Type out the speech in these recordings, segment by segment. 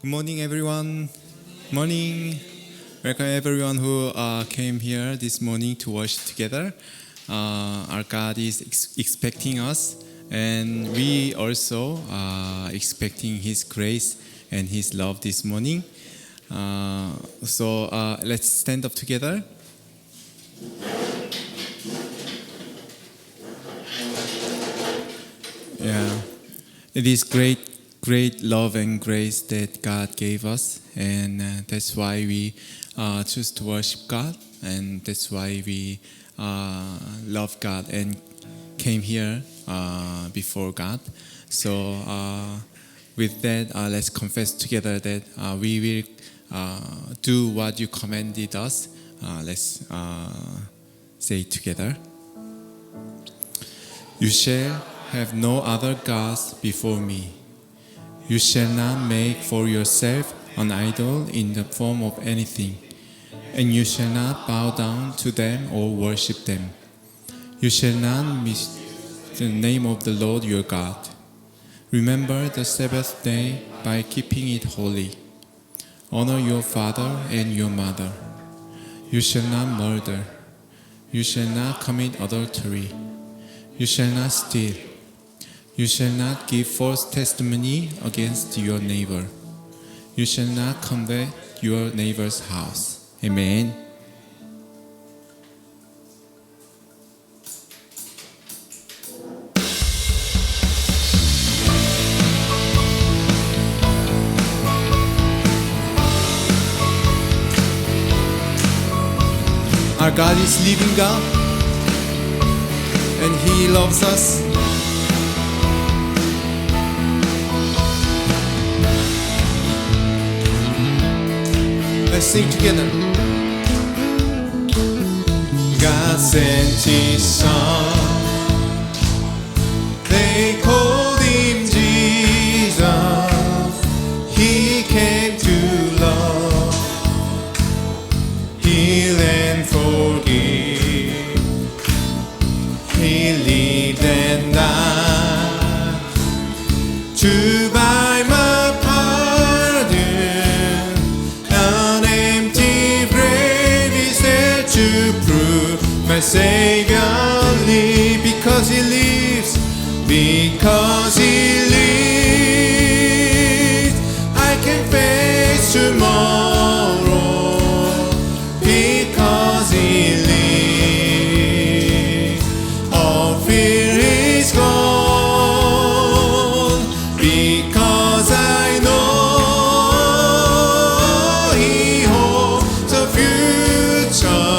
Good morning, everyone. Morning. Welcome, everyone who came here this morning to worship together. Our God is expecting us, and we also expecting His grace and His love this morning. So let's stand up together. Yeah, it is great love and grace that God gave us, and that's why we choose to worship God, and that's why we love God and came here before God. So with that, let's confess together that we will do what you commanded us. Let's say together. You shall have no other gods before me. You shall not make for yourself an idol in the form of anything, and you shall not bow down to them or worship them. You shall not miss the name of the Lord your God. Remember the Sabbath day by keeping it holy. Honor your father and your mother. You shall not murder. You shall not commit adultery. You shall not steal. You shall not give false testimony against your neighbor. You shall not covet your neighbor's house. Amen. Our God is living God, and He loves us. Let's sing together. God sent His Son. They called Him Jesus. He came to love, heal and forgive. He lived and died to buy my pardon. To prove my Savior lives, because He lives, because He lives, I can face tomorrow, because He lives, all fear is gone, because I know He holds a future.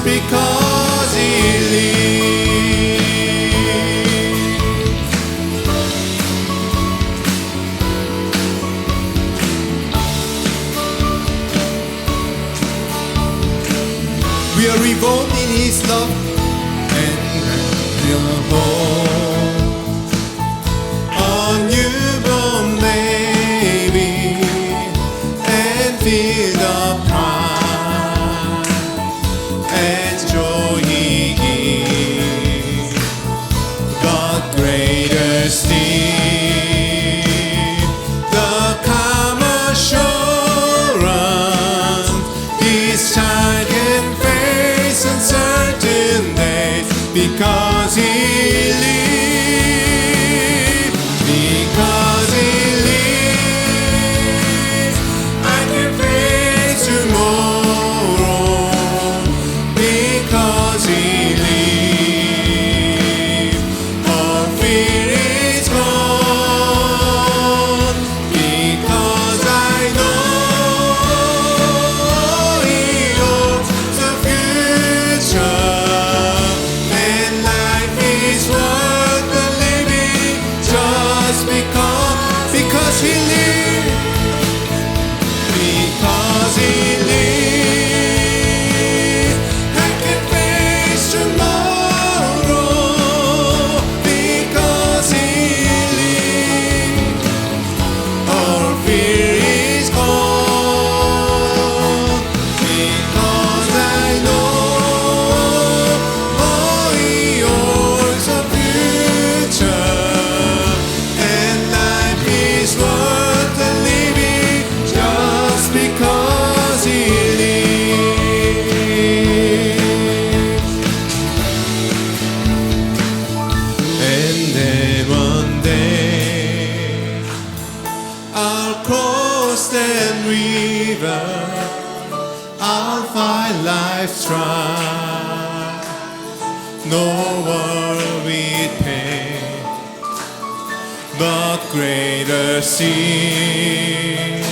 Because He lives. We are reborn in His love, and we're born a newborn baby, and feel the pride and joy He gives. God greater still, the calm assurance His child can face uncertain days, because He lives, because He lives, I can face tomorrow. He lives, all fear is gone. river, I'll find life's strife. No world with pain, but greater sin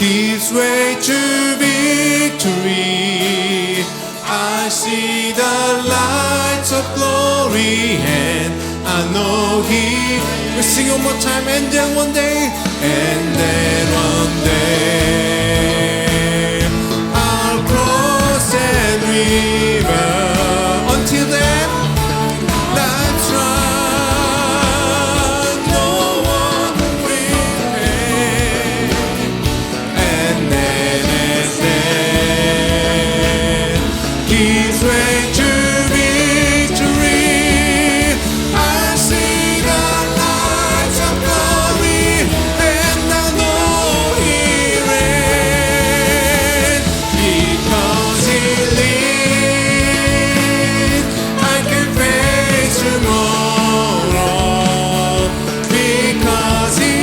gives way to victory. I see the lights of glory and I know He will sing one more time, and then one day, I'll cross that river. Until then, life's right, no one will pay. And then His way to victory. I see the lights of glory, and I know He reigns. Because He lives, I can face tomorrow. Because He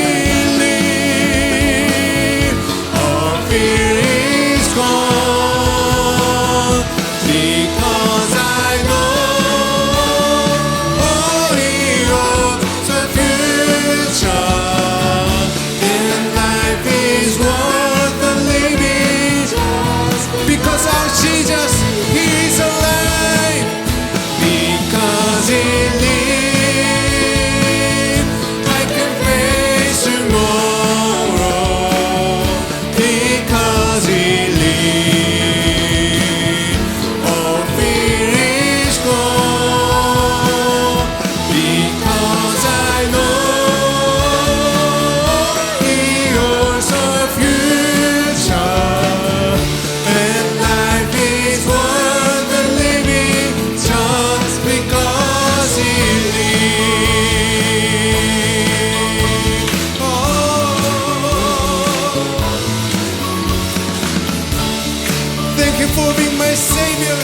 lives, all fear is gone. Because I know He holds the future, and life is worth the living. Because our Jesus, He's alive. Because He lives, I can face tomorrow. Because He lives, all fear is gone. Because I know He holds a future, and life is worth the living just because He lives. Oh, thank You for being my Savior.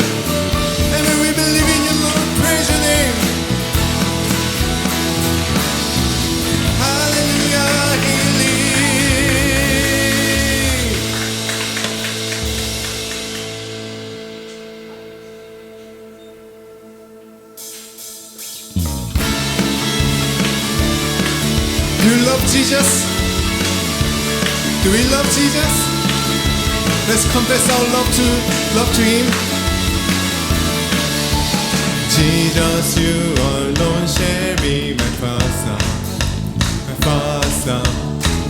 And when we believe in You, Lord, praise Your name. Hallelujah, He lives. Do you love Jesus? Do we love Jesus? Let's confess our love to Him. Jesus, You alone shall be my first love.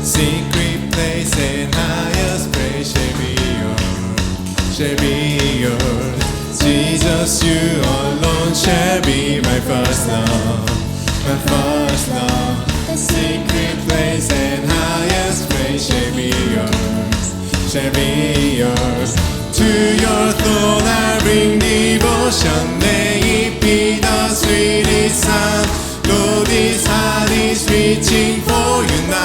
Secret place and highest praise shall be yours. Jesus, You alone shall be my first love. The secret place and highest praise shall be yours. To Your throne I bring devotion. May it be the sweetest sound. Lord, this heart is reaching for You now.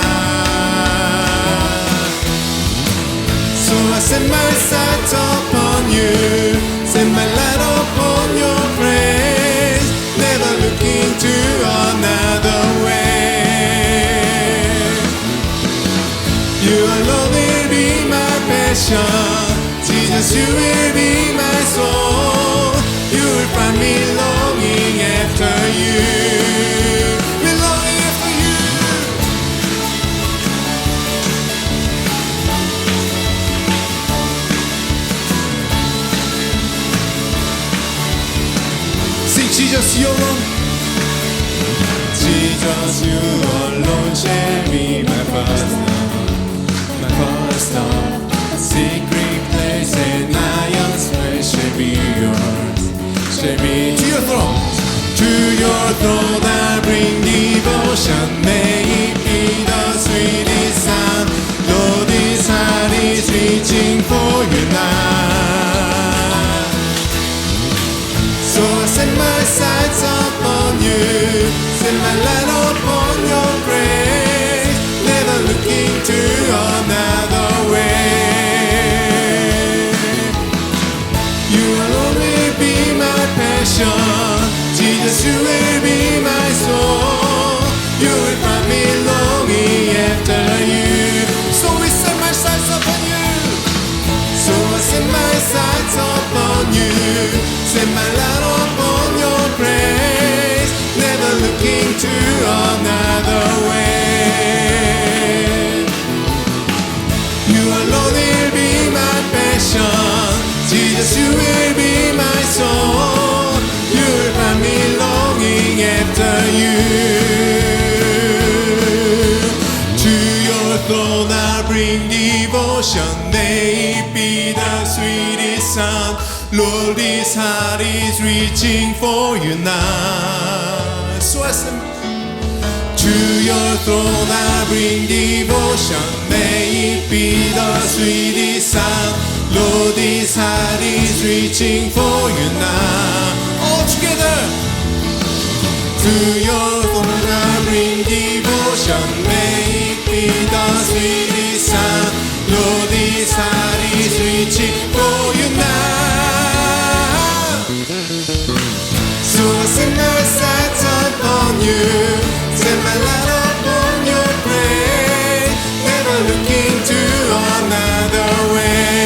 So I set my sights upon You, set my light upon Your praise, never looking to another way. You alone will be my passion. Jesus, You will be my soul. You will find me longing after You. Me longing after You. Sing Jesus, You alone. Jesus, You alone shall be my first love. Secret place and highest praise shall be yours. Shall be to Your throne. To Your throne I bring devotion. May it be the sweetest sound. Lord, this heart is reaching for You now. So I set my sights upon You, set my light upon Your praise, never looking to another way. You will only be my passion. you. To your throne I bring devotion. May it be the sweetest sound. Lord, this heart is reaching for you now. So I sing. To your throne I bring devotion. May it be the sweetest sound. Lord, this heart is reaching for you now. All together. To your throne I bring devotion. May it be the sweetest sound. Lord, this heart is reaching for you now. So I set my sights upon you. Set my light upon your praise. Never looking to another way.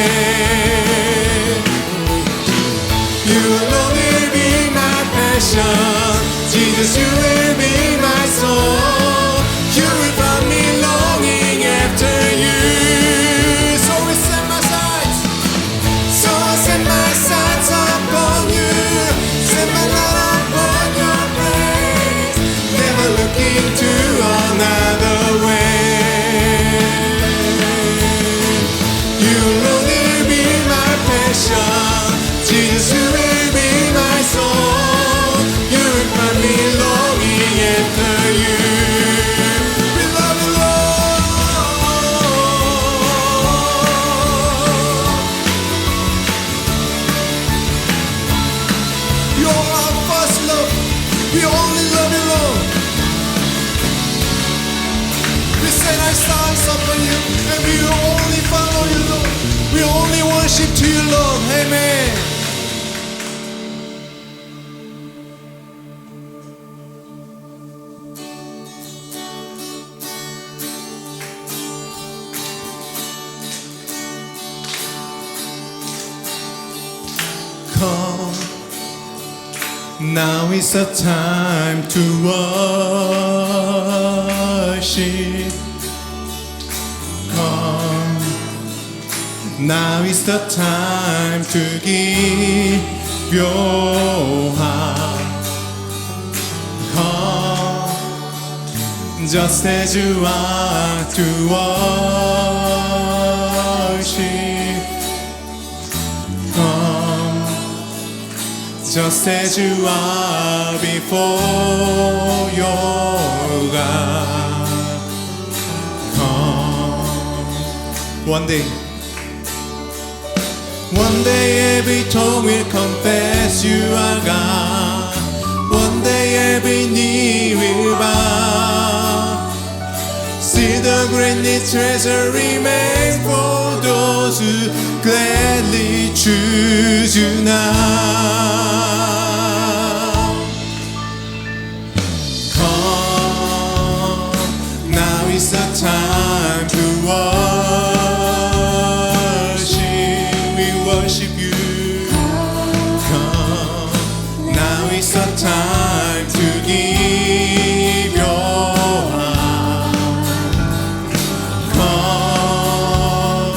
You alone will be my passion. Jesus, you will be my soul. You will find me longing after you. So I set my sights. So I set my sights upon you. Set my light upon your praise. Never looking to another way. You alone will be my passion. Jesus, you will be my soul. You will find me longing after you. We love you, Lord. You're our first love. We only love you, Lord. We set our stars upon you, and we will only follow you, Lord. We only worship to you, Lord. Amen. Come, now is the time to worship. Come, now is the time to give your heart. Come, just as you are to worship. Come, just as you are before your God. Come, one day every tongue will confess you are God. One day every knee will bow. See the greatest treasure remains for those who gladly choose you now. Come, now is the time to worship. We worship you. Come, now is the time to give your heart. Come,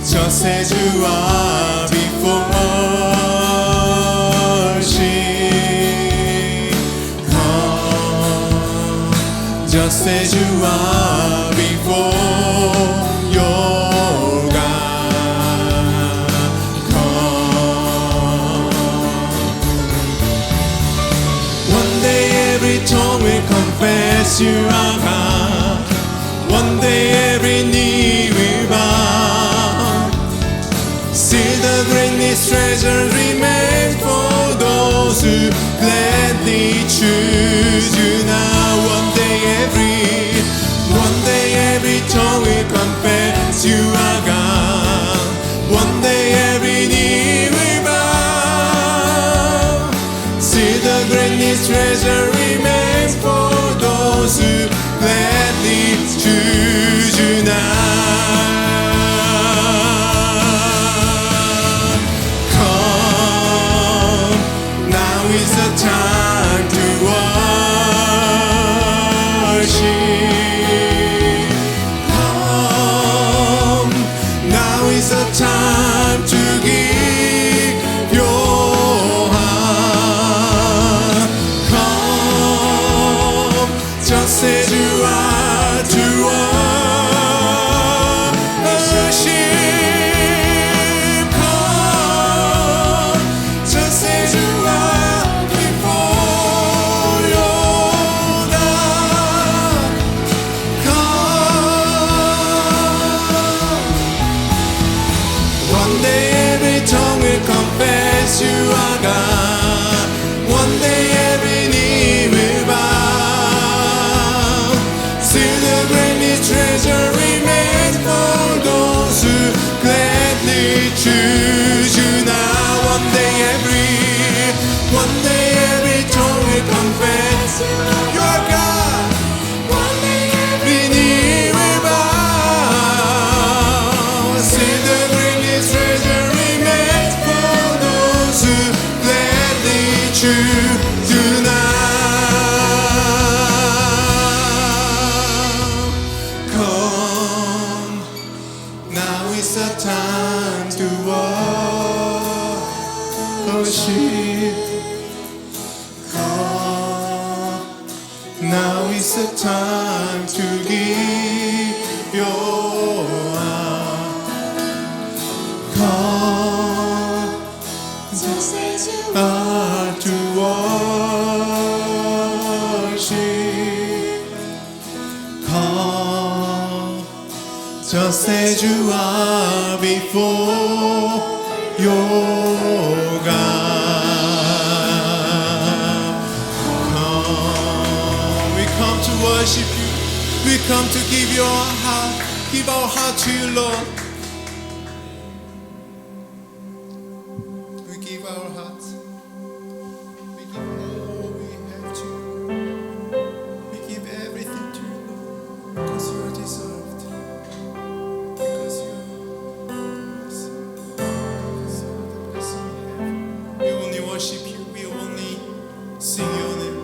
just as you are before worship. Come, just as you are before your God. Come, one day every tongue will confess you are God. One day every knee will bow. See the greatest treasure remains for those who gladly choose you now. One day every tongue will confess you are God. One day every knee will bow. See the greatest treasure remains for those who gladly choose you now. Come, now is the time to worship. Come, now is the time to give your heart. Come, just as you are to worship. Come, just as you are before your God. Come. One day every tongue will confess you are God. One day every knee will bow. Still the greatest treasure remains for those who gladly choose you now. One day every tongue will confess you are God. One day every knee will bow. Still the greatest treasure remains for those who gladly choose you now. Come, now is the time to worship. Come, now is the time to give your heart. Come, just as you are to worship. Come, just as you are before your God. Come, we come to worship you. We come to give your heart, give our heart to you, Lord. We give our hearts. We give all we have to you. We give everything to you, Lord, because you are deserved. Because you are the blessing we have. We only worship you. We only sing your name.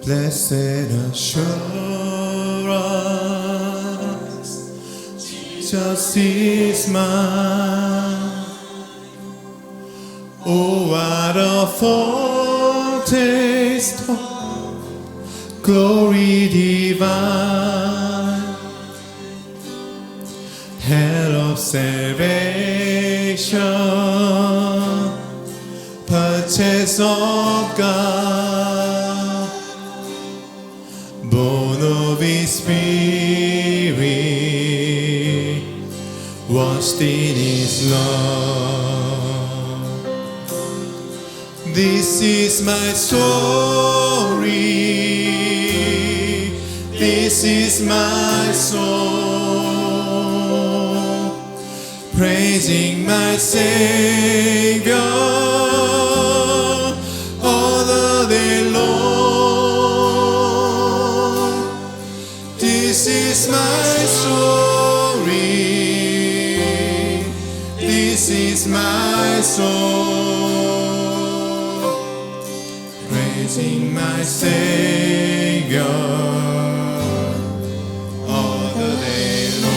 Blessed assurance, Jesus is mine. Oh, what a foretaste of glory divine, head of salvation, purchase of God, born of His Spirit, washed in His love. This is my story. This is my song, praising my Savior all the day long. This is my story. This is my song, praising my Savior all the day long.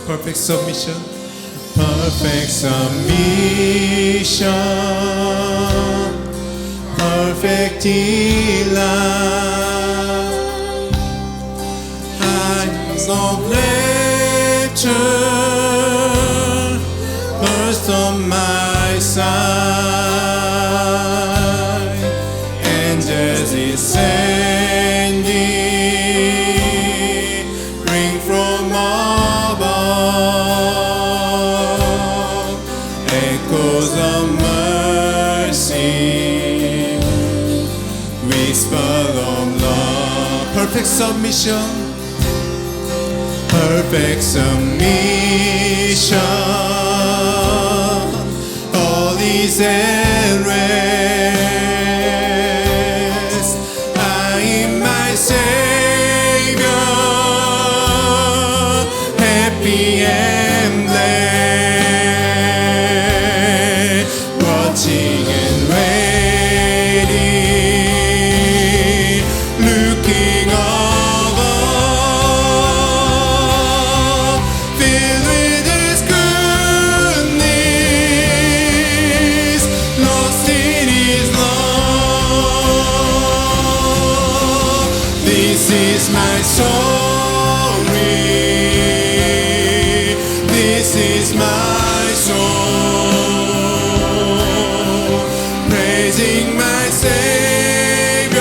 Perfect submission. Perfect submission. Perfect delight. Eyes of rapture burst on my side. Angels descending, ring from above, echoes of mercy, whisper of love. Perfect submission. Perfect submission, all is at rest. I am my Savior, happy and blessed, watching and waiting. This is my story. This is my song, praising my Savior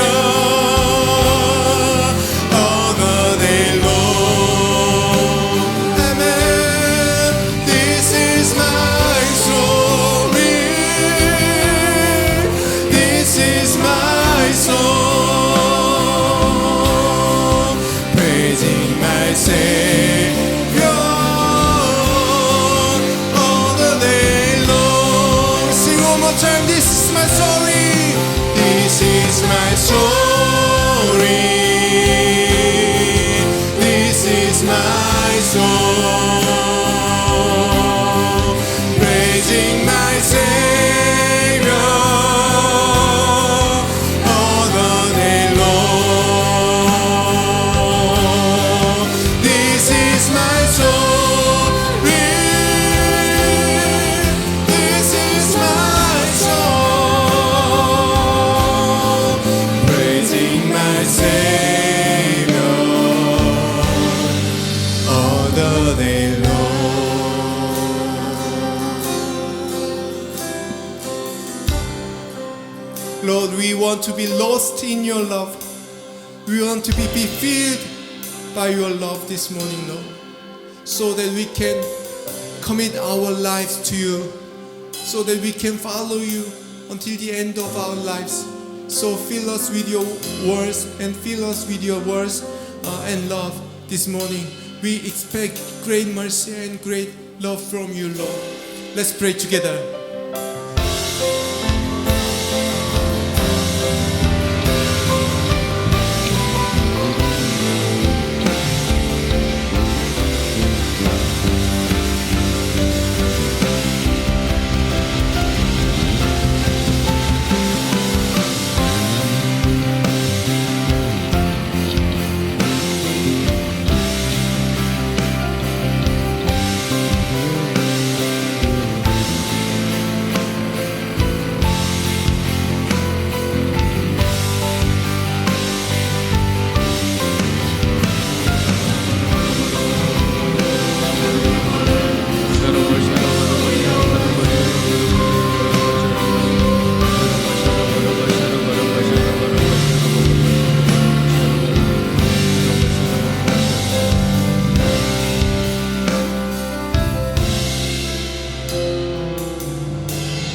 all the day long. Amen. This is my story. This is my song, praising my Savior all the day long. Sing one more time. This is my story. This is my story. This is my song, praising my Savior all the day long. This is my story. This is my song, praising my Savior all the day long. Lord, we want to be lost in your love. We want to be filled by your love this morning, Lord, so that we can commit our lives to you, so that we can follow you until the end of our lives. So fill us with your words and fill us with your words and love this morning. We expect great mercy and great love from you, Lord. Let's pray together.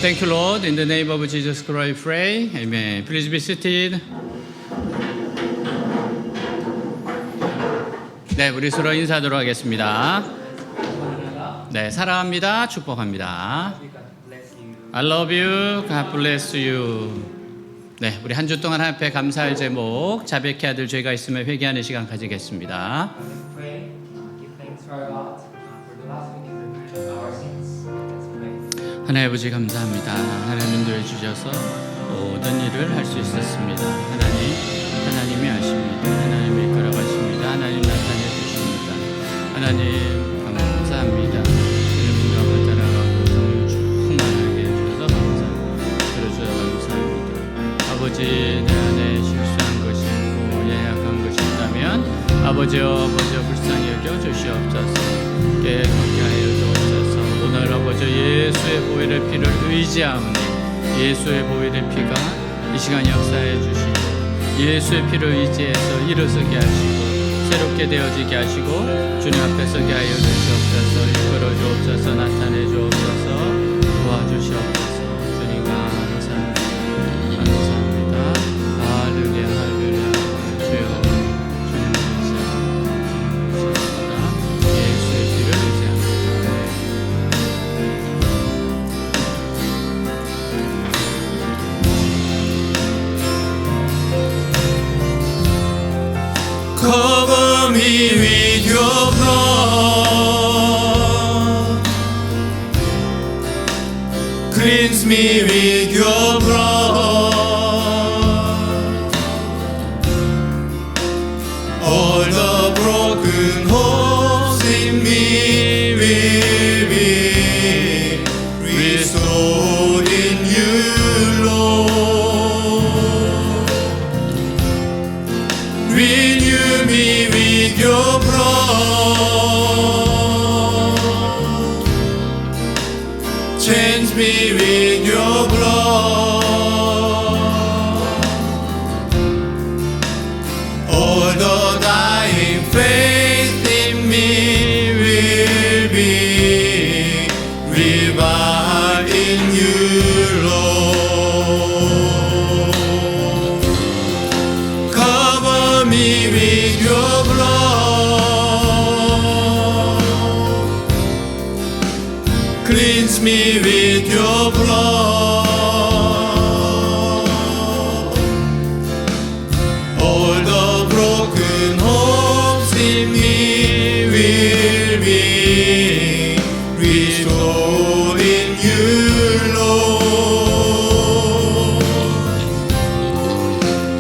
Thank you, Lord. In the name of Jesus Christ, I pray. Amen. Please be seated. 네, 우리 서로 인사하도록 하겠습니다. 네, 사랑합니다. 축복합니다. I love you. God bless you. 네, 우리 한 주 동안 하나님 앞에 감사할 제목, 자백해야 아들 죄가 있으면 회개하는 시간 가지겠습니다. Pray, give thanks to our God for the last week and repent of our sins. Let's pray. 하나님 아버지 감사합니다. 하나님 인도해 주셔서 모든 일을 할 수 있었습니다. 하나님이 하십니다. 하나님이 이끌어가십니다. 하나님 나타내 주십니다. 하나님 감사합니다. 주님과 따라가고 성령 충만하게 해주셔서 감사합니다. 그래서 감사합니다. 아버지 내 안에 실수한 것이 있고 연약한 것이 있다면 아버지여 불쌍히 여겨 주시옵소서. 깨끗하게 하여 주옵소서. 오늘 아버지 예수의 보혈의 피를 의지하오니 예수의 보혈의 피가 이 시간 역사해 주시고 예수의 피를 의지해서 일어서게 하시고 새롭게 되어지게 하시고 주님 앞에 서게 하여 주시옵소서. 이끌어 주옵소서. 나타내 주옵소서. 도와주시옵소서. 주님 감사합니다. 감사합니다. 할렐루야 할렐루야. 주여 주님 감사합니다. 예수의 피를 의지합니다. Cover me with your blood. Cleanse me with your blood. All the broken hopes in me will be restored in you, Lord. Renew me with your blood. All the broken hopes in me will be restored in you, Lord.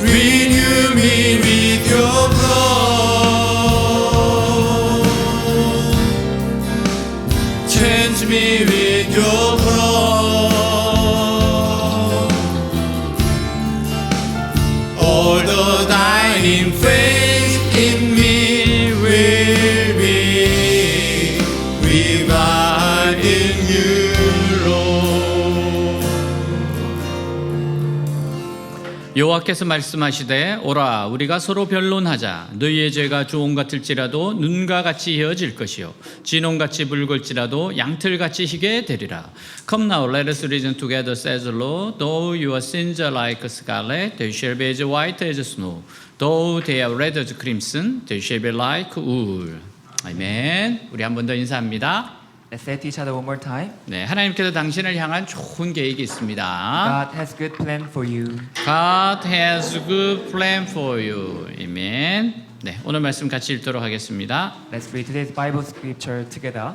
Renew me with your blood. Change me with your blood. All the dying faith in me will be revived in you, Lord. 여호와께서 말씀하시되 오라 우리가 서로 변론하자. 너희의 죄가 주홍 같을지라도 눈과 같이 헤어질 것이요 진홍같이 붉을지라도 양털같이 희게 되리라. Come now, let us reason together, says the Lord. Though your sins are like scarlet, they shall be as white as snow. Though they are red as crimson, they shall be like wool. 아멘. 우리 한 번 더 인사합니다. Let's say to each other one more time. 네, 하나님께서 당신을 향한 좋은 계획이 있습니다. God has good plan for you. God has good plan for you. 아멘. 네, 오늘 말씀 같이 읽도록 하겠습니다. Let's read today's Bible scripture together.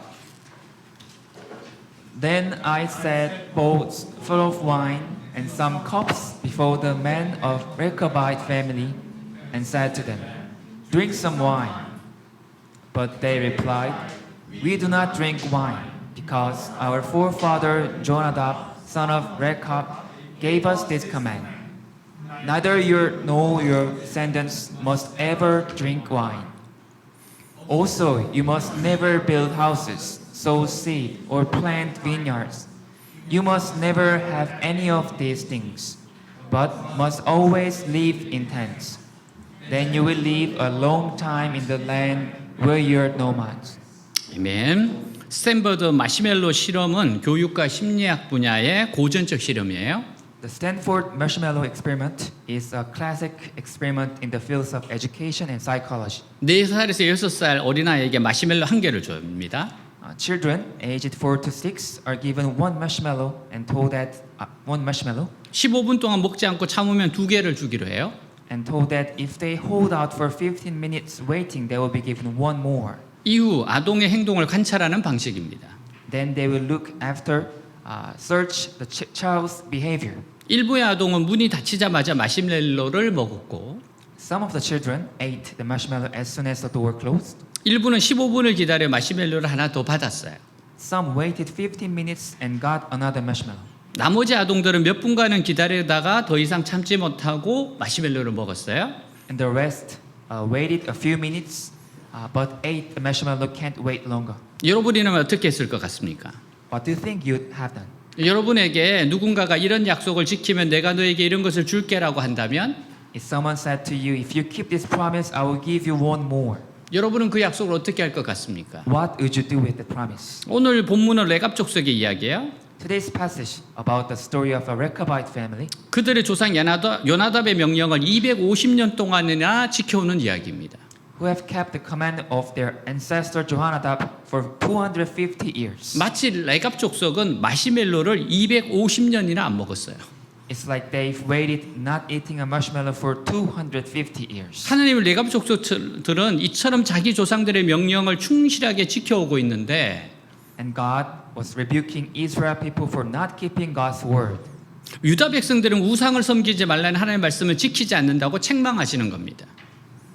Then I set bowls full of wine and some cups before the men of Rechabite family and said to them, drink some wine. But they replied, we do not drink wine because our forefather Jonadab, son of Rechab, gave us this command. Neither you nor your descendants must ever drink wine. Also, you must never build houses, sow seed, or plant vineyards. You must never have any of these things, but must always live in tents. Then you will live a long time in the land where you are nomads. 아멘. 스탠퍼드 마시멜로 실험은 교육과 심리학 분야의 고전적 실험이에요. The Stanford Marshmallow Experiment is a classic experiment in the fields of education and psychology. 4살에서 6살 어린아이에게 마시멜로 한 개를 줍니다. Children aged 4 to 6 are given one marshmallow and told that 15분 동안 먹지 않고 참으면 2개를 주기로 해요. told that if they hold out for 15 minutes waiting, they will be given one more. 이후 아동의 행동을 관찰하는 방식입니다. Then they will look after, search the child's behavior. 일부의 아동은 문이 닫히자마자 마시멜로를 먹었고 Some of the children ate the marshmallow as soon as the door closed. 일부는 15분을 기다려 마시멜로를 하나 더 받았어요. Some waited 15 minutes and got another marshmallow. 나머지 아동들은 몇 분간은 기다리다가 더 이상 참지 못하고 마시멜로를 먹었어요. And the rest waited a few minutes, but ate the marshmallow can't wait longer. 여러분이라면 어떻게 했을 것 같습니까? What do you think you'd have done? 여러분에게 누군가가 이런 약속을 지키면 내가 너에게 이런 것을 줄게라고 한다면 If someone said to you, if you keep this promise, I will give you one more. 여러분은 그 약속을 어떻게 할 것 같습니까? What would you do with the promise? 오늘 본문은 레갑 족속의 이야기예요. Today's passage about the story of a Rechabite family. 그들의 조상 요나답의 명령을 250년 동안이나 지켜오는 이야기입니다. Who have kept the command of their ancestor Jonadab for 250 years. 마치 레갑 족속은 마시멜로를 250년이나 안 먹었어요. It's like they've waited not eating a marshmallow for 250 years. 하나님의 레갑 족속들은 이처럼 자기 조상들의 명령을 충실하게 지켜오고 있는데 And God was rebuking Israel people for not keeping God's word. 유다 백성들은 우상을 섬기지 말라는 하나님의 말씀을 지키지 않는다고 책망하시는 겁니다.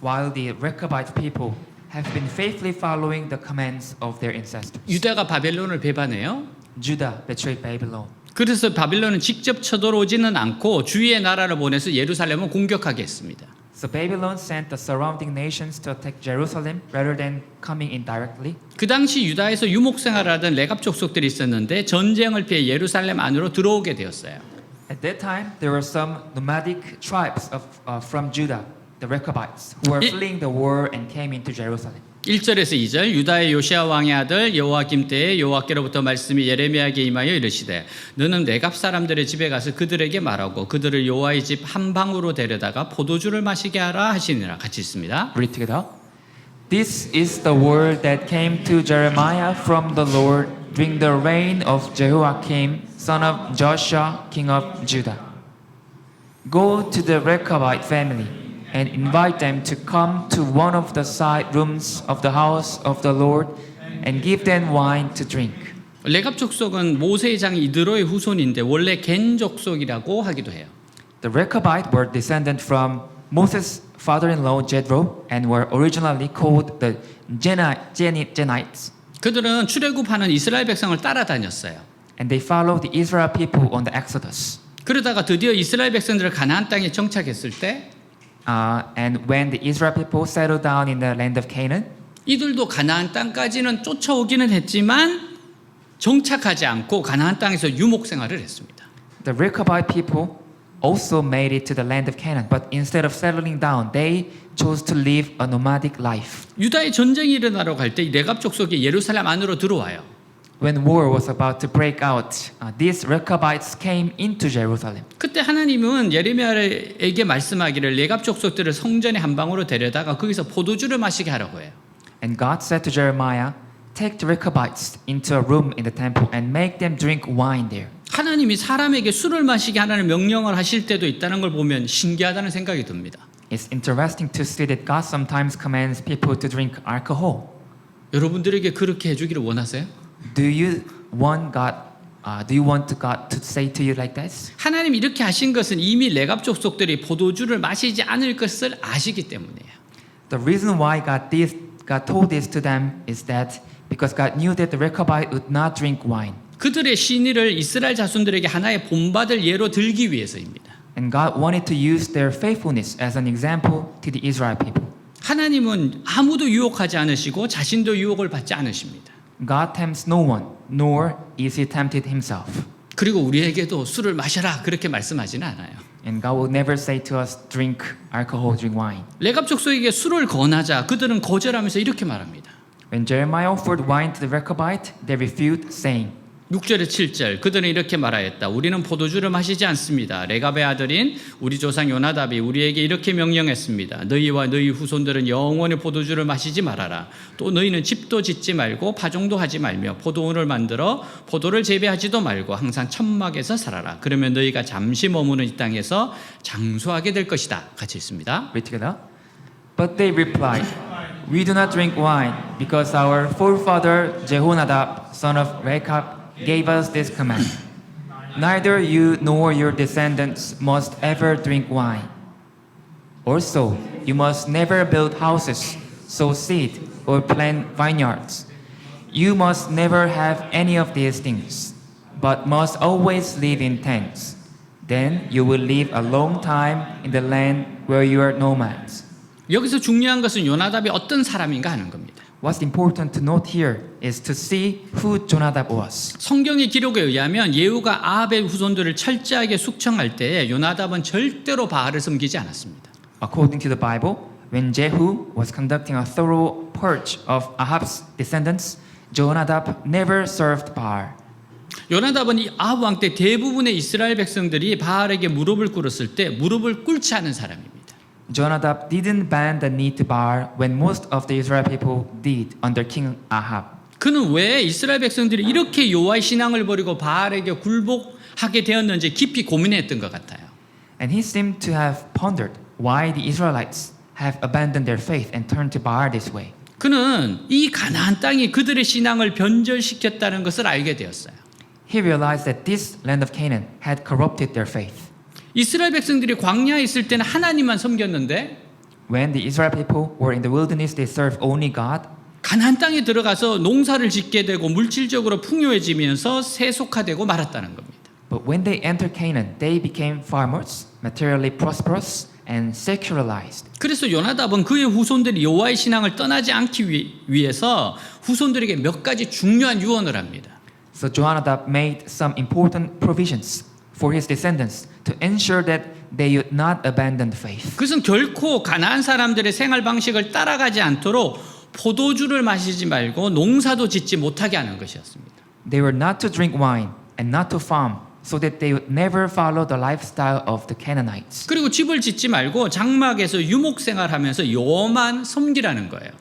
While the Rechabite people have been faithfully following the commands of their ancestors. 유다가 바벨론을 배반해요. Judah betrayed Babylon. 그래서 바벨론은 직접 쳐들어오지는 않고 주위의 나라를 보내서 예루살렘을 공격하게 했습니다. So Babylon sent the surrounding nations to attack Jerusalem rather than coming in directly. 그 당시 유다에서 유목 생활하던 레갑 족속들이 있었는데 전쟁을 피해 예루살렘 안으로 들어오게 되었어요. At that time, there were some nomadic tribes from Judah, the Rechabites, who were fleeing the war and came into Jerusalem. 1절에서 2절 유다의 요시야 왕의 아들 여호와김 때에 여호와께로부터 말씀이 예레미야에게 임하여 이르시되 너는 레갑 사람들의 집에 가서 그들에게 말하고 그들을 여호와의 집 한 방으로 데려다가 포도주를 마시게 하라 하시니라. 같이 있습니다. Read together. This is the word that came to Jeremiah from the Lord during the reign of Jehoiakim, son of Joshua, king of Judah. Go to the Rechabite family and invite them to come to one of the side rooms of the house of the Lord and give them wine to drink. 레갑 족속은 모세의 장 이드로의 후손인데 원래 겐 족속이라고 하기도 해요. The Rechabite were descended from Moses' father-in-law Jethro and were originally called the Genites. 그들은 출애굽하는 이스라엘 백성을 따라다녔어요. And they followed the Israel people on the Exodus. 그러다가 드디어 이스라엘 백성들을 가나안 땅에 정착했을 때 And when the Israel people settled down in the land of Canaan, 이들도 가나안 땅까지는 쫓아오기는 했지만 정착하지 않고 가나안 땅에서 유목 생활을 했습니다. the Rechabite people also made it to the land of Canaan, but instead of settling down, they chose to live a nomadic life. 유다의 전쟁이 일어나러 갈 때 레갑 족속이 예루살렘 안으로 들어와요. When war was about to break out, these Rechabites came into Jerusalem. 그때 하나님은 예레미야에게 말씀하기를 레갑 족속들을 성전의 한 방으로 데려다가 거기서 포도주를 마시게 하라고 해요. And God said to Jeremiah, take the Rechabites into a room in the temple and make them drink wine there. 하나님이 사람에게 술을 마시게 하라는 명령을 하실 때도 있다는 걸 보면 신기하다는 생각이 듭니다. It's interesting to see that God sometimes commands people to drink alcohol. 여러분들에게 그렇게 해주기를 원하세요? Do you want God to say to you like this? 하나님 이렇게 하신 것은 이미 레갑 족속들이 포도주를 마시지 않을 것을 아시기 때문이에요. The reason why God told this to them is that because God knew that the Rechabite would not drink wine. 그들의 신의를 이스라엘 자손들에게 하나의 본받을 예로 들기 위해서입니다. And God wanted to use their faithfulness as an example to the Israel people. 하나님은 아무도 유혹하지 않으시고 자신도 유혹을 받지 않으십니다. God tempts no one, nor is he tempted himself. 그리고 우리에게도 술을 마셔라 그렇게 말씀하지는 않아요. And God will never say to us, drink alcohol, drink wine. 레갑 족속에게 술을 권하자 그들은 거절하면서 이렇게 말합니다. When Jeremiah offered wine to the Rechabite, they refused, saying, 6절에 7절 그들은 이렇게 말하였다. 우리는 포도주를 마시지 않습니다. 레갑의 아들인 우리 조상 요나답이 우리에게 이렇게 명령했습니다. 너희와 너희 후손들은 영원히 포도주를 마시지 말아라. 또 너희는 집도 짓지 말고 파종도 하지 말며 포도원을 만들어 포도를 재배하지도 말고 항상 천막에서 살아라. 그러면 너희가 잠시 머무는 이 땅에서 장수하게 될 것이다. 같이 읽습니다. read together. But they replied, we do not drink wine because our forefather Jehonadab, son of Rechab, gave us this command. Neither you nor your descendants must ever drink wine. Also, you must never build houses, sow seed, or plant vineyards. You must never have any of these things, but must always live in tents. Then you will live a long time in the land where you are nomads. 여기서 중요한 것은 요나답이 어떤 사람인가 하는 겁니다. What's important to note here is to see who Jonadab was. 성경의 기록에 의하면 예후가 아합의 후손들을 철저하게 숙청할 때에 요나답은 절대로 바알을 섬기지 않았습니다. According to the Bible, when Jehu was conducting a thorough purge of Ahab's descendants, Jonadab never served Baal. 요나답은 이 아합 왕 때 대부분의 이스라엘 백성들이 바알에게 무릎을 꿇었을 때 무릎을 꿇지 않은 사람입니다. Jonadab didn't bend the knee to Baal when most of the Israel people did under King Ahab. 그는 왜 이스라엘 백성들이 이렇게 여호와의 신앙을 버리고 바알에게 굴복하게 되었는지 깊이 고민했던 것 같아요. And he seemed to have pondered why the Israelites have abandoned their faith and turned to Baal this way. 그는 이 가나안 땅이 그들의 신앙을 변절시켰다는 것을 알게 되었어요. He realized that this land of Canaan had corrupted their faith. 이스라엘 백성들이 광야에 있을 때는 하나님만 섬겼는데 When the Israel people were in the wilderness, they served only God. 가나안 땅에 들어가서 농사를 짓게 되고 물질적으로 풍요해지면서 세속화되고 말았다는 겁니다. But when they entered Canaan, they became farmers, materially prosperous, and secularized. 그래서 요나답은 그의 후손들이 여호와의 신앙을 떠나지 않기 위해서 후손들에게 몇 가지 중요한 유언을 합니다. So Jonadab made some important provisions for his descendants to ensure that they would not abandon the faith. 그것은 결코 가나안 사람들의 생활 방식을 따라가지 않도록 포도주를 마시지 말고 농사도 짓지 못하게 하는 것이었습니다. They were not to drink wine and not to farm, so that they would never follow the lifestyle of the Canaanites. 그리고 집을 짓지 말고 장막에서 유목 생활하면서 여호와만 섬기라는 거예요.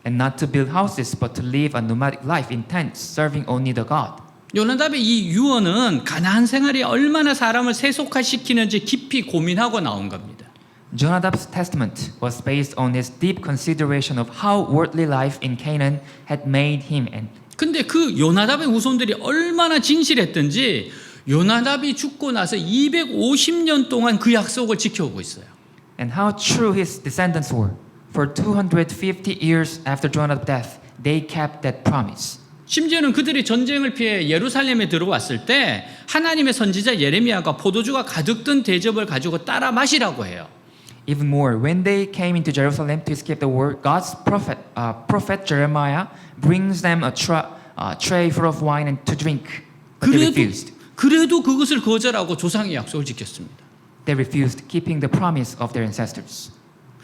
and not to build houses, but to live a nomadic life in tents, serving only the God. 요나답의 이 유언은 가나안 생활이 얼마나 사람을 세속화시키는지 깊이 고민하고 나온 겁니다. Jonadab's testament was based on his deep consideration of how worldly life in Canaan had made him and 근데 그 요나답의 후손들이 얼마나 진실했던지 요나답이 죽고 나서 250년 동안 그 약속을 지켜오고 있어요. how true his descendants were. For 250 years after Jonadab's death, they kept that promise. 심지어는 그들이 전쟁을 피해 예루살렘에 들어왔을 때 하나님의 선지자 예레미야가 포도주가 가득 든 대접을 가지고 따라 마시라고 해요. Even more, when they came into Jerusalem to escape the war, God's prophet Jeremiah brings them a tray full of wine and to drink. But they refused. 그래도 그것을 거절하고 조상의 약속을 지켰습니다. They refused keeping the promise of their ancestors.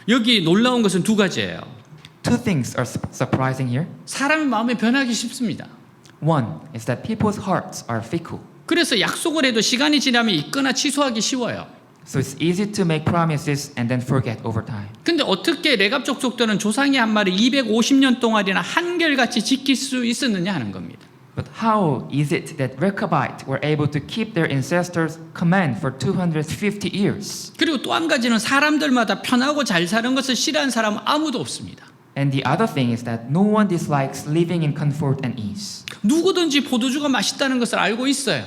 여기 놀라운 것은 두 가지예요. Two things are surprising here. 사람의 마음이 변하기 쉽습니다. One is that people's hearts are fickle. 그래서 약속을 해도 시간이 지나면 잊거나 취소하기 쉬워요. So it's easy to make promises and then forget over time. 근데 어떻게 레갑 족속들은 조상의 한 말을 250년 동안이나 한결같이 지킬 수 있었느냐 하는 겁니다. But how is it that Rechabites were able to keep their ancestors' command for 250 years? 그리고 또 한 가지는 사람들마다 편하고 잘 사는 것을 싫어하는 사람은 아무도 없습니다. And the other thing is that no one dislikes living in comfort and ease. 누구든지 포도주가 맛있다는 것을 알고 있어요.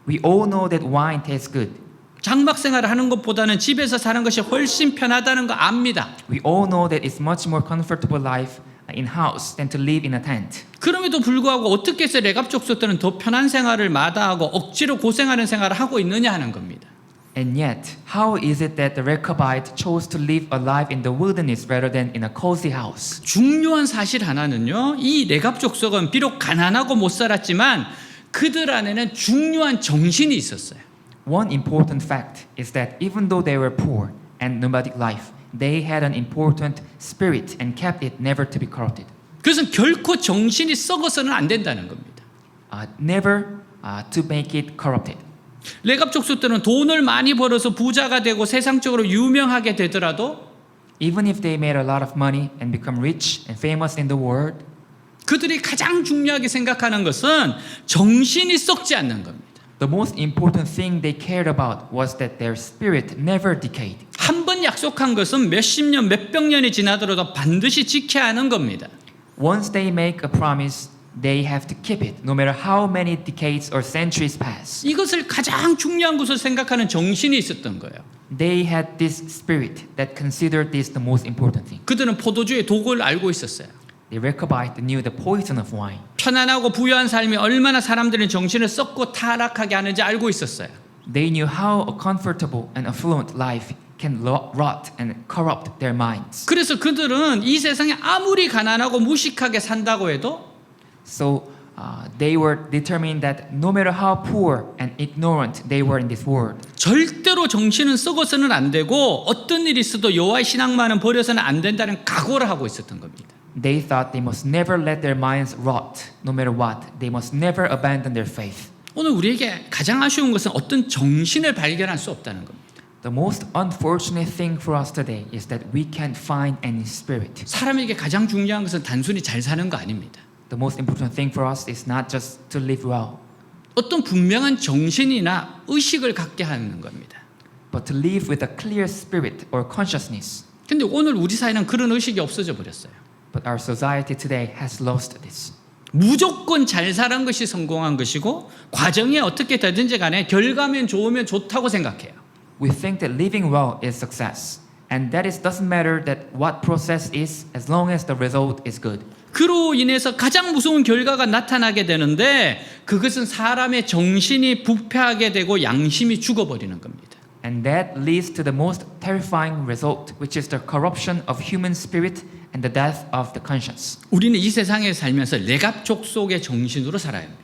We all know that wine tastes good. 장막 생활을 하는 것보다는 집에서 사는 것이 훨씬 편하다는 거 압니다. We all know that it's much more comfortable life in house than to live in a tent. 그럼에도 불구하고 어떻게 해서 레갑 족속들은 더 편한 생활을 마다하고 억지로 고생하는 생활을 하고 있느냐 하는 겁니다. And yet, how is it that the Rechabite chose to live a life in the wilderness rather than in a cozy house? 중요한 사실 하나는요. 이 레갑 족속은 비록 가난하고 못 살았지만 그들 안에는 중요한 정신이 있었어요. One important fact is that even though they were poor and nomadic life, they had an important spirit and kept it never to be corrupted. 그래서 결코 정신이 썩어서는 안 된다는 겁니다. Never to make it corrupted. 레갑 족속들은 돈을 많이 벌어서 부자가 되고 세상적으로 유명하게 되더라도 Even if they made a lot of money and become rich and famous in the world, 그들이 가장 중요하게 생각하는 것은 정신이 썩지 않는 겁니다. the most important thing they cared about was that their spirit never decayed. 한 번 약속한 것은 몇십 년, 몇백 년이 지나더라도 반드시 지켜야 하는 겁니다. Once they make a promise, they have to keep it, no matter how many decades or centuries pass. 이것을 가장 중요한 것을 생각하는 정신이 있었던 거예요. They had this spirit that considered this the most important thing. 그들은 포도주의 독을 알고 있었어요. The Rechabite knew the poison of wine. 편안하고 부유한 삶이 얼마나 사람들의 정신을 썩고 타락하게 하는지 알고 있었어요. They knew how a comfortable and affluent life can rot and corrupt their minds. 그래서 그들은 이 세상에 아무리 가난하고 무식하게 산다고 해도 So they were determined that no matter how poor and ignorant they were in this world, 절대로 정신은 썩어서는 안 되고 어떤 일이 있어도 여호와의 신앙만은 버려서는 안 된다는 각오를 하고 있었던 겁니다. they thought they must never let their minds rot, no matter what. They must never abandon their faith. 오늘 우리에게 가장 아쉬운 것은 어떤 정신을 발견할 수 없다는 겁니다. The most unfortunate thing for us today is that we can't find any spirit. 사람에게 가장 중요한 것은 단순히 잘 사는 거 아닙니다. The most important thing for us is not just to live well, 어떤 분명한 정신이나 의식을 갖게 하는 겁니다. but to live with a clear spirit or consciousness. 근데 오늘 우리 사회는 그런 의식이 없어져 버렸어요. But our society today has lost this. 무조건 잘 사는 것이 성공한 것이고 과정이 어떻게 되든지 간에 결과면 좋으면 좋다고 생각해요. We think that living well is success, and that it doesn't matter that what process is as long as the result is good. 그로 인해서 가장 무서운 결과가 나타나게 되는데 그것은 사람의 정신이 부패하게 되고 양심이 죽어버리는 겁니다. And that leads to the most terrifying result, which is the corruption of human spirit and the death of the conscience. 우리는 이 세상에 살면서 레갑 족속의 정신으로 살아야 합니다.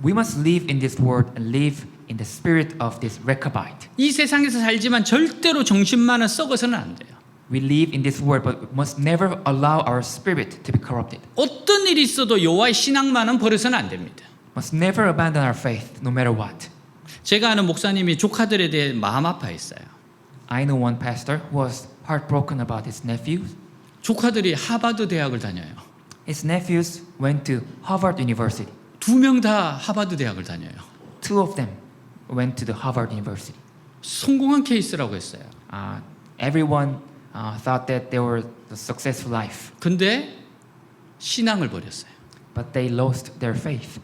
We must live in this world and live in the spirit of this Rechabite. 이 세상에서 살지만 절대로 정신만은 썩어서는 안 돼요. We live in this world, but we must never allow our spirit to be corrupted. 어떤 일이 있어도 여호와의 신앙만은 버려서는 안 됩니다. Must never abandon our faith, no matter what. 제가 아는 목사님이 조카들에 대해 마음 아파했어요. I know one pastor who was heartbroken about his nephews. 조카들이 하버드 대학을 다녀요. His nephews went to Harvard University. 2명 다 하버드 대학을 다녀요. Two of them went to the Harvard University. 성공한 케이스라고 했어요. Everyone thought that they were the successful life, 근데 신앙을 버렸어요. but they lost their faith.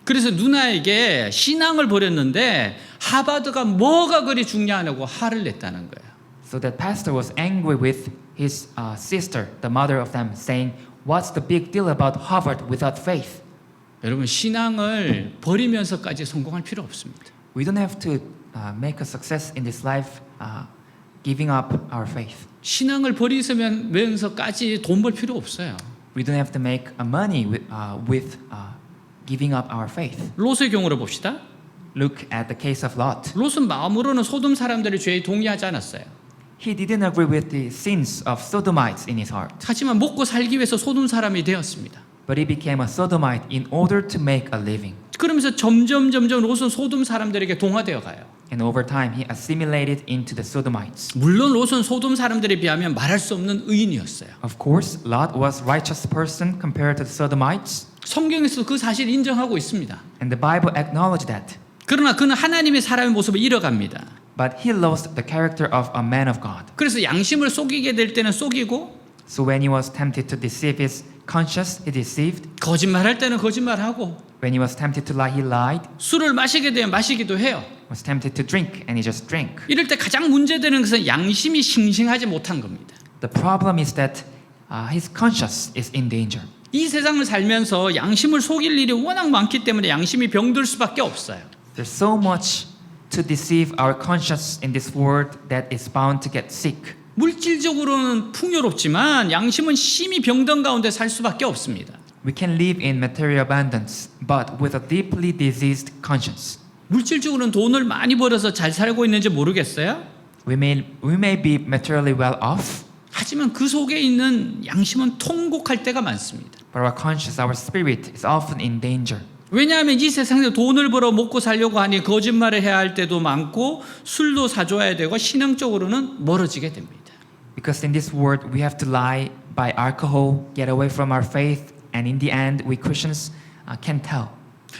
그래서 누나에게 신앙을 버렸는데 하버드가 뭐가 그리 중요하냐고 화를 냈다는 거예요. So that pastor was angry with his sister, the mother of them, saying, "What's the big deal about Harvard without faith?" 여러분 신앙을 버리면서까지 성공할 필요 없습니다. We don't have to make a success in this life giving up our faith. 신앙을 버리면서까지 돈 벌 필요 없어요. We don't have to make money with giving up our faith. 롯의 경우를 봅시다. Look at the case of Lot. 롯은 마음으로는 소돔 사람들의 죄에 동의하지 않았어요. He didn't agree with the sins of Sodomites in his heart, 하지만 먹고 살기 위해서 소돔 사람이 되었습니다. but he became a Sodomite in order to make a living. 그러면서 점점 롯은 소돔 사람들에게 동화되어 가요. And over time, he assimilated into the Sodomites. 물론 롯은 소돔 사람들에 비하면 말할 수 없는 의인이었어요. Of course, Lot was a righteous person compared to the Sodomites, 성경에서 그 사실을 인정하고 있습니다. and the Bible acknowledged that. 그러나 그는 하나님의 사람의 모습을 잃어갑니다. But he lost the character of a man of God. 그래서 양심을 속이게 될 때는 속이고 So when he was tempted to deceive his conscience, he deceived. 거짓말할 때는 거짓말하고 When he was tempted to lie, he lied. 술을 마시게 되면 마시기도 해요. Was tempted to drink, and he just drank. 이럴 때 가장 문제되는 것은 양심이 싱싱하지 못한 겁니다. The problem is that his conscience is in danger. 이 세상을 살면서 양심을 속일 일이 워낙 많기 때문에 양심이 병들 수밖에 없어요. There's so much to deceive our conscience in this world that is bound to get sick. 물질적으로는 풍요롭지만 양심은 심히 병든 가운데 살 수밖에 없습니다. We can live in material abundance, but with a deeply diseased conscience. 물질적으로는 돈을 많이 벌어서 잘 살고 있는지 모르겠어요. We may be materially well off, 하지만 그 속에 있는 양심은 통곡할 때가 많습니다. but our conscience, our spirit is often in danger. 왜냐하면 이 세상에서 돈을 벌어 먹고 살려고 하니 거짓말을 해야 할 때도 많고 술도 사줘야 되고 신앙적으로는 멀어지게 됩니다. Because in this world, we have to lie, buy alcohol, get away from our faith, and in the end, we Christians can't tell.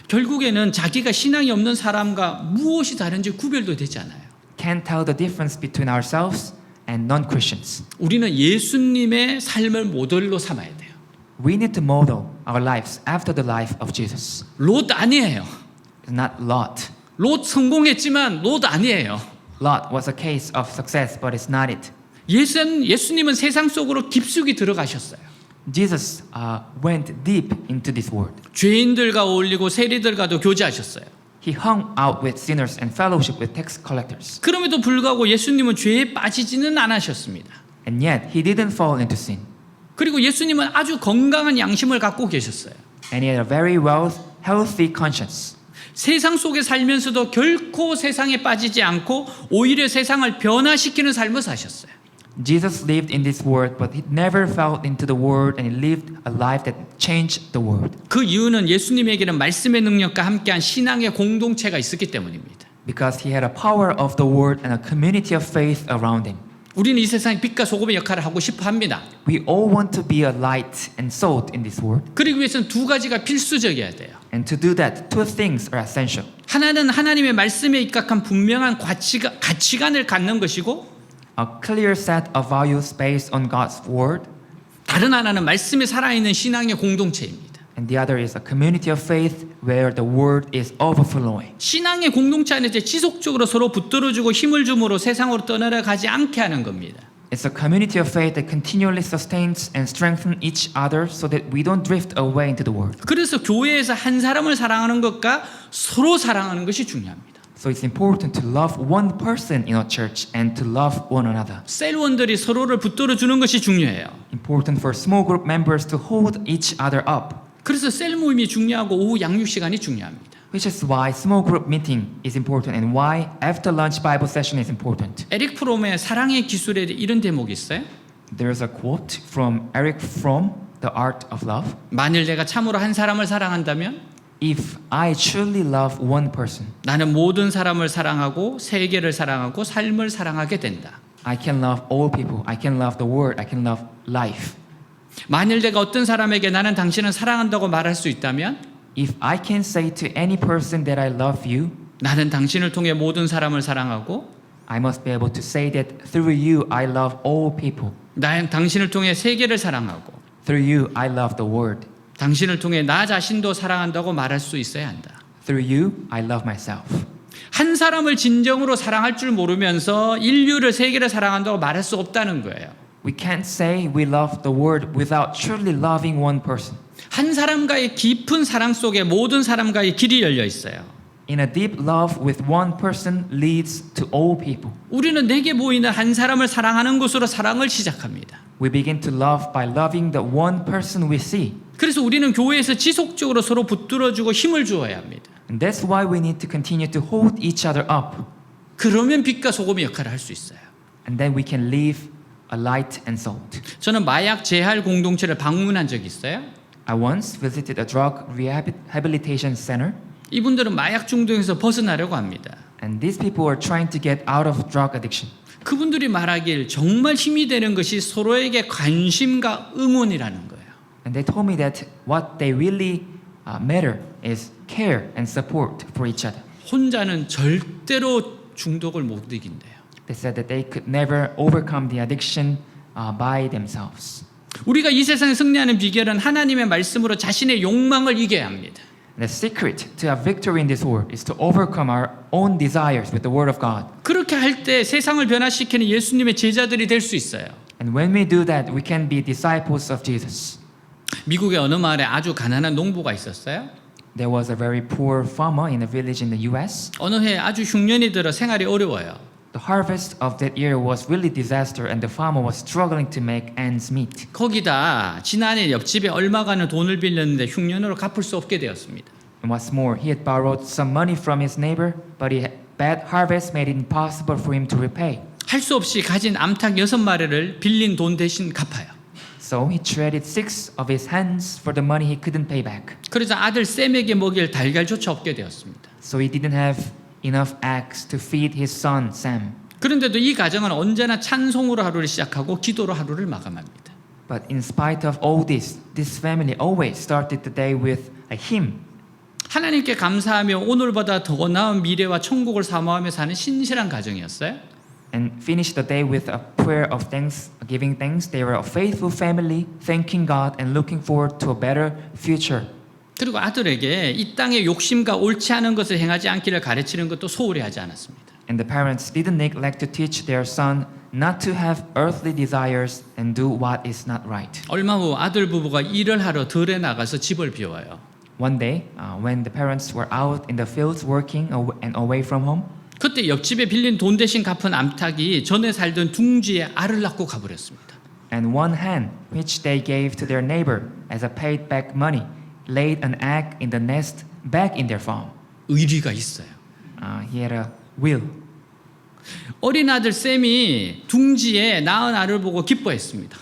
결국에는 자기가 신앙이 없는 사람과 무엇이 다른지 구별도 되지 않아요. Can't tell the difference between ourselves and non-Christians. 우리는 예수님의 삶을 모델로 삼아야 돼요. We need to model our lives after the life of Jesus. 롯 아니에요. It's not Lot. 롯 성공했지만 롯 아니에요. Lot was a case of success, but it's not it. 예수님은 세상 속으로 깊숙이 들어가셨어요. Jesus went deep into this world. 죄인들과 어울리고 세리들과도 교제하셨어요. He hung out with sinners and fellowship with tax collectors. 그럼에도 불구하고 예수님은 죄에 빠지지는 않으셨습니다. And yet, he didn't fall into sin. 그리고 예수님은 아주 건강한 양심을 갖고 계셨어요. And he had a very healthy conscience. 세상 속에 살면서도 결코 세상에 빠지지 않고 오히려 세상을 변화시키는 삶을 사셨어요. Jesus lived in this world, but he never fell into the world, and he lived a life that changed the world. 그 이유는 예수님에게는 말씀의 능력과 함께한 신앙의 공동체가 있었기 때문입니다. Because he had a power of the word and a community of faith around him. 우리는 이 세상에 빛과 소금의 역할을 하고 싶어 합니다. We all want to be a light and salt in this world. 그러기 위해서는 두 가지가 필수적이어야 돼요. And to do that, two things are essential. 하나는 하나님의 말씀에 입각한 분명한 가치관을 갖는 것이고 A clear set of values based on God's word. 다른 하나는 말씀에 살아있는 신앙의 공동체입니다. And the other is a community of faith where the word is overflowing. 신앙의 공동체 안에서 지속적으로 서로 붙들어주고 힘을 줌으로 세상으로 떠나가지 않게 하는 겁니다. It's a community of faith that continually sustains and strengthens each other so that we don't drift away into the world. 그래서 교회에서 한 사람을 사랑하는 것과 서로 사랑하는 것이 중요합니다. So it's important to love one person in a church and to love one another. 셀원들이 서로를 붙들어주는 것이 중요해요. Important for small group members to hold each other up. 그래서 셀 모임이 중요하고 오후 양육 시간이 중요합니다. Which is why small group meeting is important and why after lunch Bible session is important. 에릭 프롬의 사랑의 기술에 이런 대목이 있어요. There's a quote from Eric Fromm, The Art of Love. 만일 내가 참으로 한 사람을 사랑한다면 If I truly love one person, 나는 모든 사람을 사랑하고 세계를 사랑하고 삶을 사랑하게 된다. I can love all people. I can love the world. I can love life. 만일 내가 어떤 사람에게 나는 당신을 사랑한다고 말할 수 있다면 If I can say to any person that I love you, 나는 당신을 통해 모든 사람을 사랑하고 I must be able to say that through you I love all people. 나는 당신을 통해 세계를 사랑하고 Through you I love the world. 당신을 통해 나 자신도 사랑한다고 말할 수 있어야 한다. Through you I love myself. 한 사람을 진정으로 사랑할 줄 모르면서 인류를 세계를 사랑한다고 말할 수 없다는 거예요. We can't say we love the world without truly loving one person. 한 사람과의 깊은 사랑 속에 모든 사람과의 길이 열려 있어요. In a deep love with one person leads to all people. 우리는 내게 보이는 한 사람을 사랑하는 것으로 사랑을 시작합니다. We begin to love by loving the one person we see. 그래서 우리는 교회에서 지속적으로 서로 붙들어주고 힘을 주어야 합니다. And that's why we need to continue to hold each other up. 그러면 빛과 소금의 역할을 할 수 있어요. And then we can live a light and salt. 저는 마약 재활 공동체를 방문한 적이 있어요. I once visited a drug rehabilitation center, 이분들은 마약 중독에서 벗어나려고 합니다. and these people are trying to get out of drug addiction. 그분들이 말하길 정말 힘이 되는 것이 서로에게 관심과 응원이라는 거예요. And they told me that what they really matter is care and support for each other. 혼자는 절대로 중독을 못 이긴대요. They said that they could never overcome the addiction by themselves. 우리가 이 세상에 승리하는 비결은 하나님의 말씀으로 자신의 욕망을 이겨야 합니다. The secret to have victory in this world is to overcome our own desires with the Word of God. 그렇게 할 때 세상을 변화시키는 예수님의 제자들이 될 수 있어요. And when we do that, we can be disciples of Jesus. 미국의 어느 마을에 아주 가난한 농부가 있었어요. There was a very poor farmer in a village in the US. 어느 해 아주 흉년이 들어 생활이 어려워요. The harvest of that year was really disaster and the farmer was struggling to make ends meet. 거기다 지난해 옆집에 얼마간의 돈을 빌렸는데 흉년으로 갚을 수 없게 되었습니다. And what's more, he had borrowed some money from his neighbor, but bad harvest made it impossible for him to repay. 할 수 없이 가진 암탉 6마리를 빌린 돈 대신 갚아요. So he traded 6 of his hens for the money he couldn't pay back. 그래서 아들 샘에게 먹일 달걀조차 없게 되었습니다. So he didn't have enough eggs to feed his son Sam. 그런데도 이 가정은 언제나 찬송으로 하루를 시작하고 기도로 하루를 마감합니다. But in spite of all this, this family always started the day with a hymn. 하나님께 감사하며 오늘보다 더 나은 미래와 천국을 사모하며 사는 신실한 가정이었어요. And finished the day with a prayer of thanks, giving thanks. They were a faithful family, thanking God and looking forward to a better future. 그리고 아들에게 이 땅의 욕심과 옳지 않은 것을 행하지 않기를 가르치는 것도 소홀히 하지 않았습니다. And the parents didn't neglect to teach their son not to have earthly desires and do what is not right. 얼마 후 아들 부부가 일을 하러 들에 나가서 집을 비워요. One day, when the parents were out in the fields working and away from home, 그때 옆집에 빌린 돈 대신 갚은 암탉이 전에 살던 둥지에 알을 낳고 가버렸습니다. and one hen, which they gave to their neighbor as a paid back money, laid an egg in the nest back in their farm. 의리가 있어요. He had a will. 어린 아들 샘이 둥지에 낳은 알을 보고 기뻐했습니다.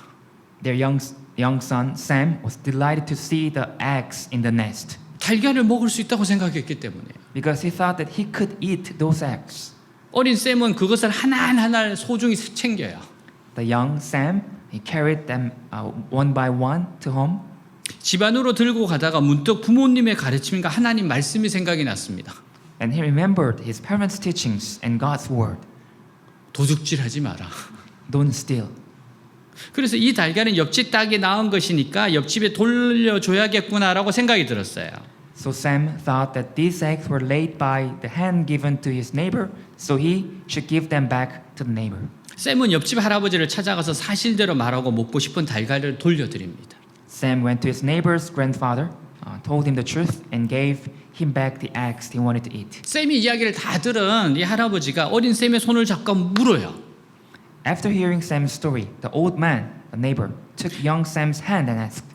Their young son Sam was delighted to see the eggs in the nest 달걀을 먹을 수 있다고 생각했기 때문에 because he thought that he could eat those eggs. 어린 샘은 그것을 하나하나 소중히 챙겨요. The young Sam, he carried them one by one to home. 집 안으로 들고 가다가 문득 부모님의 가르침과 하나님 말씀이 생각이 났습니다. And he remembered his parents' teachings and God's word. 도둑질하지 마라. Don't steal. 그래서 이 달걀은 옆집 닭이 낳은 것이니까 옆집에 돌려줘야겠구나라고 생각이 들었어요. So Sam thought that these eggs were laid by the hen given to his neighbor, so he should give them back to the neighbor. 샘은 옆집 할아버지를 찾아가서 사실대로 말하고 먹고 싶은 달걀을 돌려드립니다. Sam went to his neighbor's grandfather, told him the truth, and gave him back the eggs he wanted to eat. 샘이 이야기를 다 들은 이 할아버지가 어린 샘의 손을 잡고 물어요. After hearing Sam's story, the old man, the neighbor, took young Sam's hand and asked,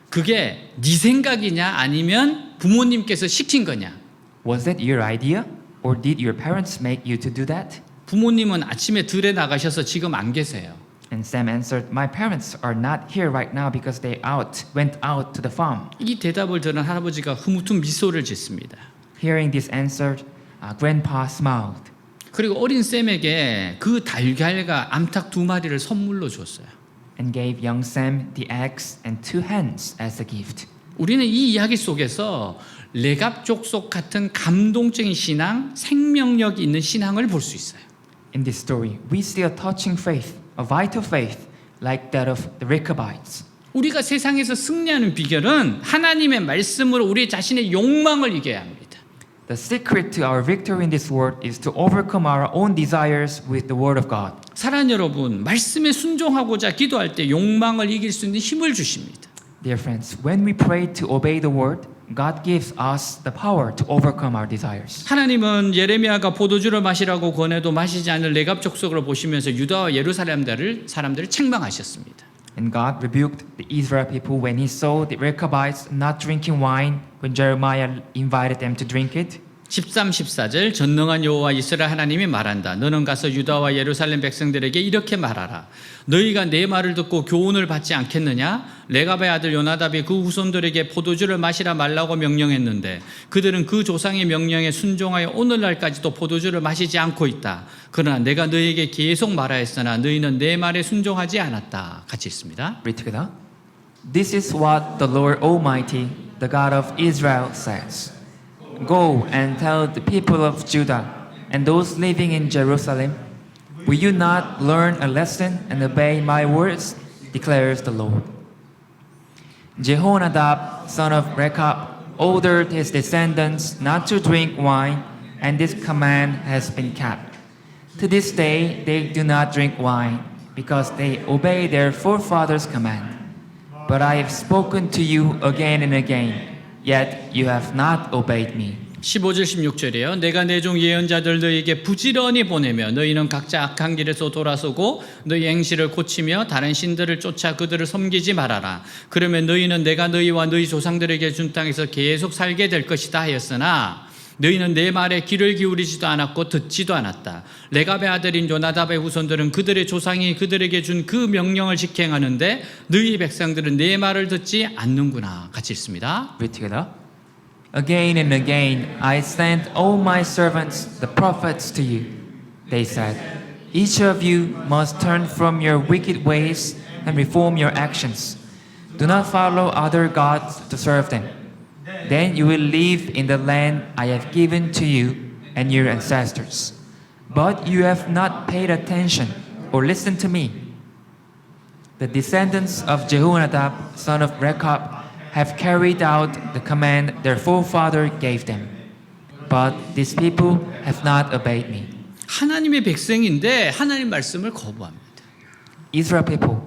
그게 네 생각이냐 아니면 부모님께서 시킨 거냐? "Was that your idea, or did your parents make you to do that?" 부모님은 아침에 들에 나가셔서 지금 안 계세요. And Sam answered, "My parents are not here right now because they went out to the farm." 이 대답을 들은 할아버지가 흐뭇한 미소를 짓습니다. Hearing this answer, Grandpa smiled. 그리고 어린 샘에게 그 달걀과 암탉 2마리를 선물로 줬어요. and gave young Sam the axe and 2 hens as a gift. 우리는 이 이야기 속에서 레갑 족속 같은 감동적인 신앙, 생명력이 있는 신앙을 볼 수 있어요. In this story, we see a touching faith, a vital faith like that of the Rechabites. 우리가 세상에서 승리하는 비결은 하나님의 말씀으로 우리 자신의 욕망을 이겨야 합니다. The secret to our victory in this world is to overcome our own desires with the Word of God. 사랑하는 여러분, 말씀에 순종하고자 기도할 때 욕망을 이길 수 있는 힘을 주십니다. Dear friends, when we pray to obey the Word, God gives us the power to overcome our desires. 하나님은 예레미야가 포도주를 마시라고 권해도 마시지 않을 레갑 족속을 보시면서 유다와 예루살렘 사람들을 책망하셨습니다. And God rebuked the Israel people when He saw the Rechabites not drinking wine when Jeremiah invited them to drink it. 13, 14절 전능한 여호와 이스라엘 하나님이 말한다. 너는 가서 유다와 예루살렘 백성들에게 이렇게 말하라. 너희가 내 말을 듣고 교훈을 받지 않겠느냐? 레갑의 아들 요나답이 그 후손들에게 포도주를 마시라 말라고 명령했는데 그들은 그 조상의 명령에 순종하여 오늘날까지도 포도주를 마시지 않고 있다. 그러나 내가 너희에게 계속 말하였으나 너희는 내 말에 순종하지 않았다. 같이 있습니다. Read together. This is what the Lord Almighty, the God of Israel, says. Go and tell the people of Judah and those living in Jerusalem, will you not learn a lesson and obey my words, declares the Lord. Jehonadab, son of Rechab, ordered his descendants not to drink wine, and this command has been kept. To this day they do not drink wine, because they obey their forefathers' command. But I have spoken to you again and again, yet you have not obeyed me. 15절 16절이에요. 내가 내 종 예언자들 너희에게 부지런히 보내며 너희는 각자 악한 길에서 돌아서고 너희 행실을 고치며 다른 신들을 쫓아 그들을 섬기지 말아라. 그러면 너희는 내가 너희와 너희 조상들에게 준 땅에서 계속 살게 될 것이다 하였으나 너희는 내 말에 귀를 기울이지도 않았고 듣지도 않았다. 레갑의 아들인 요나답의 후손들은 그들의 조상이 그들에게 준 그 명령을 직행하는데 너희 백성들은 내 말을 듣지 않는구나. 같이 읽습니다. Read together. Again and again I sent all my servants, the prophets, to you. They said, each of you must turn from your wicked ways and reform your actions. Do not follow other gods to serve them. Then you will live in the land I have given to you and your ancestors. But you have not paid attention or listened to me. The descendants of Jehonadab, son of Rechab, have carried out the command their forefather gave them. But these people have not obeyed me. 하나님의 백성인데 하나님 말씀을 거부합니다. Israel people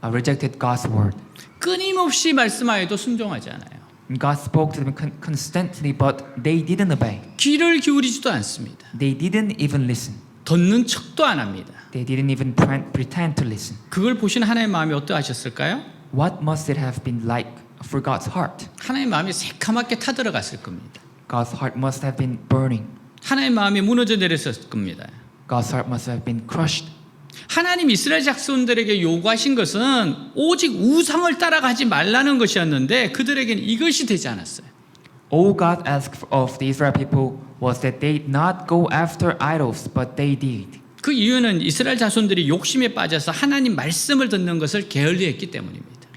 rejected God's word. 끊임없이 말씀하여도 순종하지 않아요. And God spoke to them constantly, but they didn't obey. 귀를 기울이지도 않습니다. They didn't even listen. 듣는 척도 안 합니다. They didn't even pretend to listen. 그걸 보신 하나님의 마음이 어떠하셨을까요? What must it have been like for God's heart? 하나님의 마음이 새카맣게 타들어갔을 겁니다. God's heart must have been burning. 하나님의 마음이 무너져 내렸을 겁니다. God's heart must have been crushed. 하나님 이스라엘 백성들에게 요구하신 것은 오직 우상을 따라가지 말라는 것이었는데 그들에게는 이것이 되지 않았어요. All God asked of the Israel people was that they not go after idols, but they did. 그 이유는 이스라엘 자손들이 욕심에 빠져서 하나님 말씀을 듣는 것을 게을리했기 때문입니다.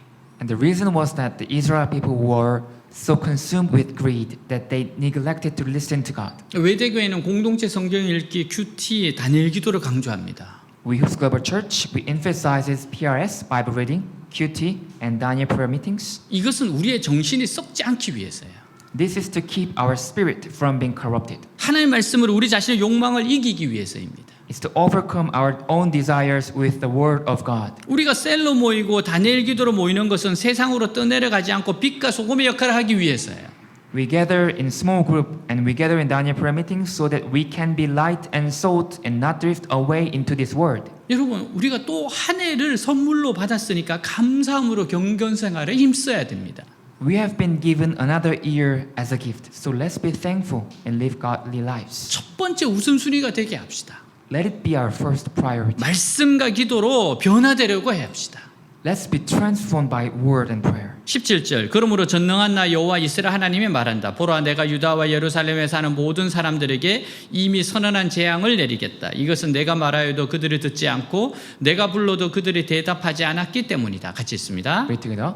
And the reason was that the Israel people were so consumed with greed that they neglected to listen to God. 외대교회는 공동체 성경 읽기, 큐티, 다니엘 기도를 강조합니다. We Who's Global Church, we emphasizes PRS, Bible reading, QT, and Daniel prayer meetings. 이것은 우리의 정신이 썩지 않기 위해서예요. This is to keep our spirit from being corrupted. 하나님 말씀으로 우리 자신의 욕망을 이기기 위해서입니다. It's to overcome our own desires with the Word of God. 우리가 셀로 모이고 다니엘 기도로 모이는 것은 세상으로 떠내려가지 않고 빛과 소금의 역할을 하기 위해서예요. We gather in small group and we gather in Daniel prayer meetings so that we can be light and salt and not drift away into this world. 여러분, 우리가 또 한 해를 선물로 받았으니까 감사함으로 경건생활에 힘써야 됩니다. We have been given another year as a gift, so let's be thankful and live godly lives. 첫 번째 우선순위가 되게 합시다. Let it be our first priority. 말씀과 기도로 변화되려고 해야 합시다. Let's be transformed by word and prayer. 17절 그러므로 전능한 나 여호와 이스라엘 하나님이 말한다. 보라 내가 유다와 예루살렘에 사는 모든 사람들에게 이미 선언한 재앙을 내리겠다. 이것은 내가 말하여도 그들이 듣지 않고 내가 불러도 그들이 대답하지 않았기 때문이다. 같이 있습니다. Read together.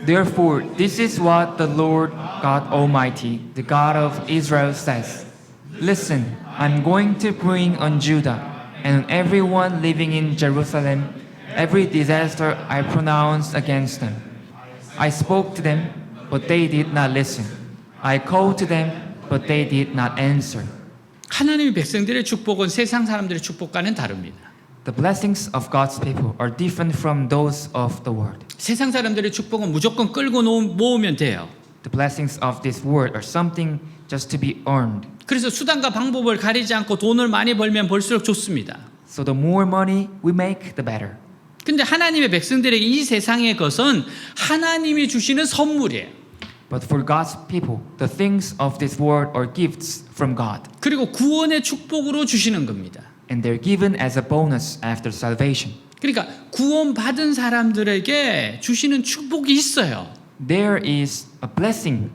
Therefore, this is what the Lord God Almighty, the God of Israel says. Listen, I'm going to bring on Judah and on everyone living in Jerusalem every disaster I pronounced against them. I spoke to them, but they did not listen. I called to them, but they did not answer. 하나님의 백성들의 축복은 세상 사람들의 축복과는 다릅니다. The blessings of God's people are different from those of the world. 세상 사람들의 축복은 무조건 끌고 모으면 돼요. The blessings of this world are something just to be earned. 그래서 수단과 방법을 가리지 않고 돈을 많이 벌면 벌수록 좋습니다. So the more money we make, the better. 근데 하나님의 백성들에게 이 세상의 것은 하나님이 주시는 선물이에요. But for God's people, the things of this world are gifts from God, 그리고 구원의 축복으로 주시는 겁니다. and they're given as a bonus after salvation. 그러니까 구원받은 사람들에게 주시는 축복이 있어요. There is a blessing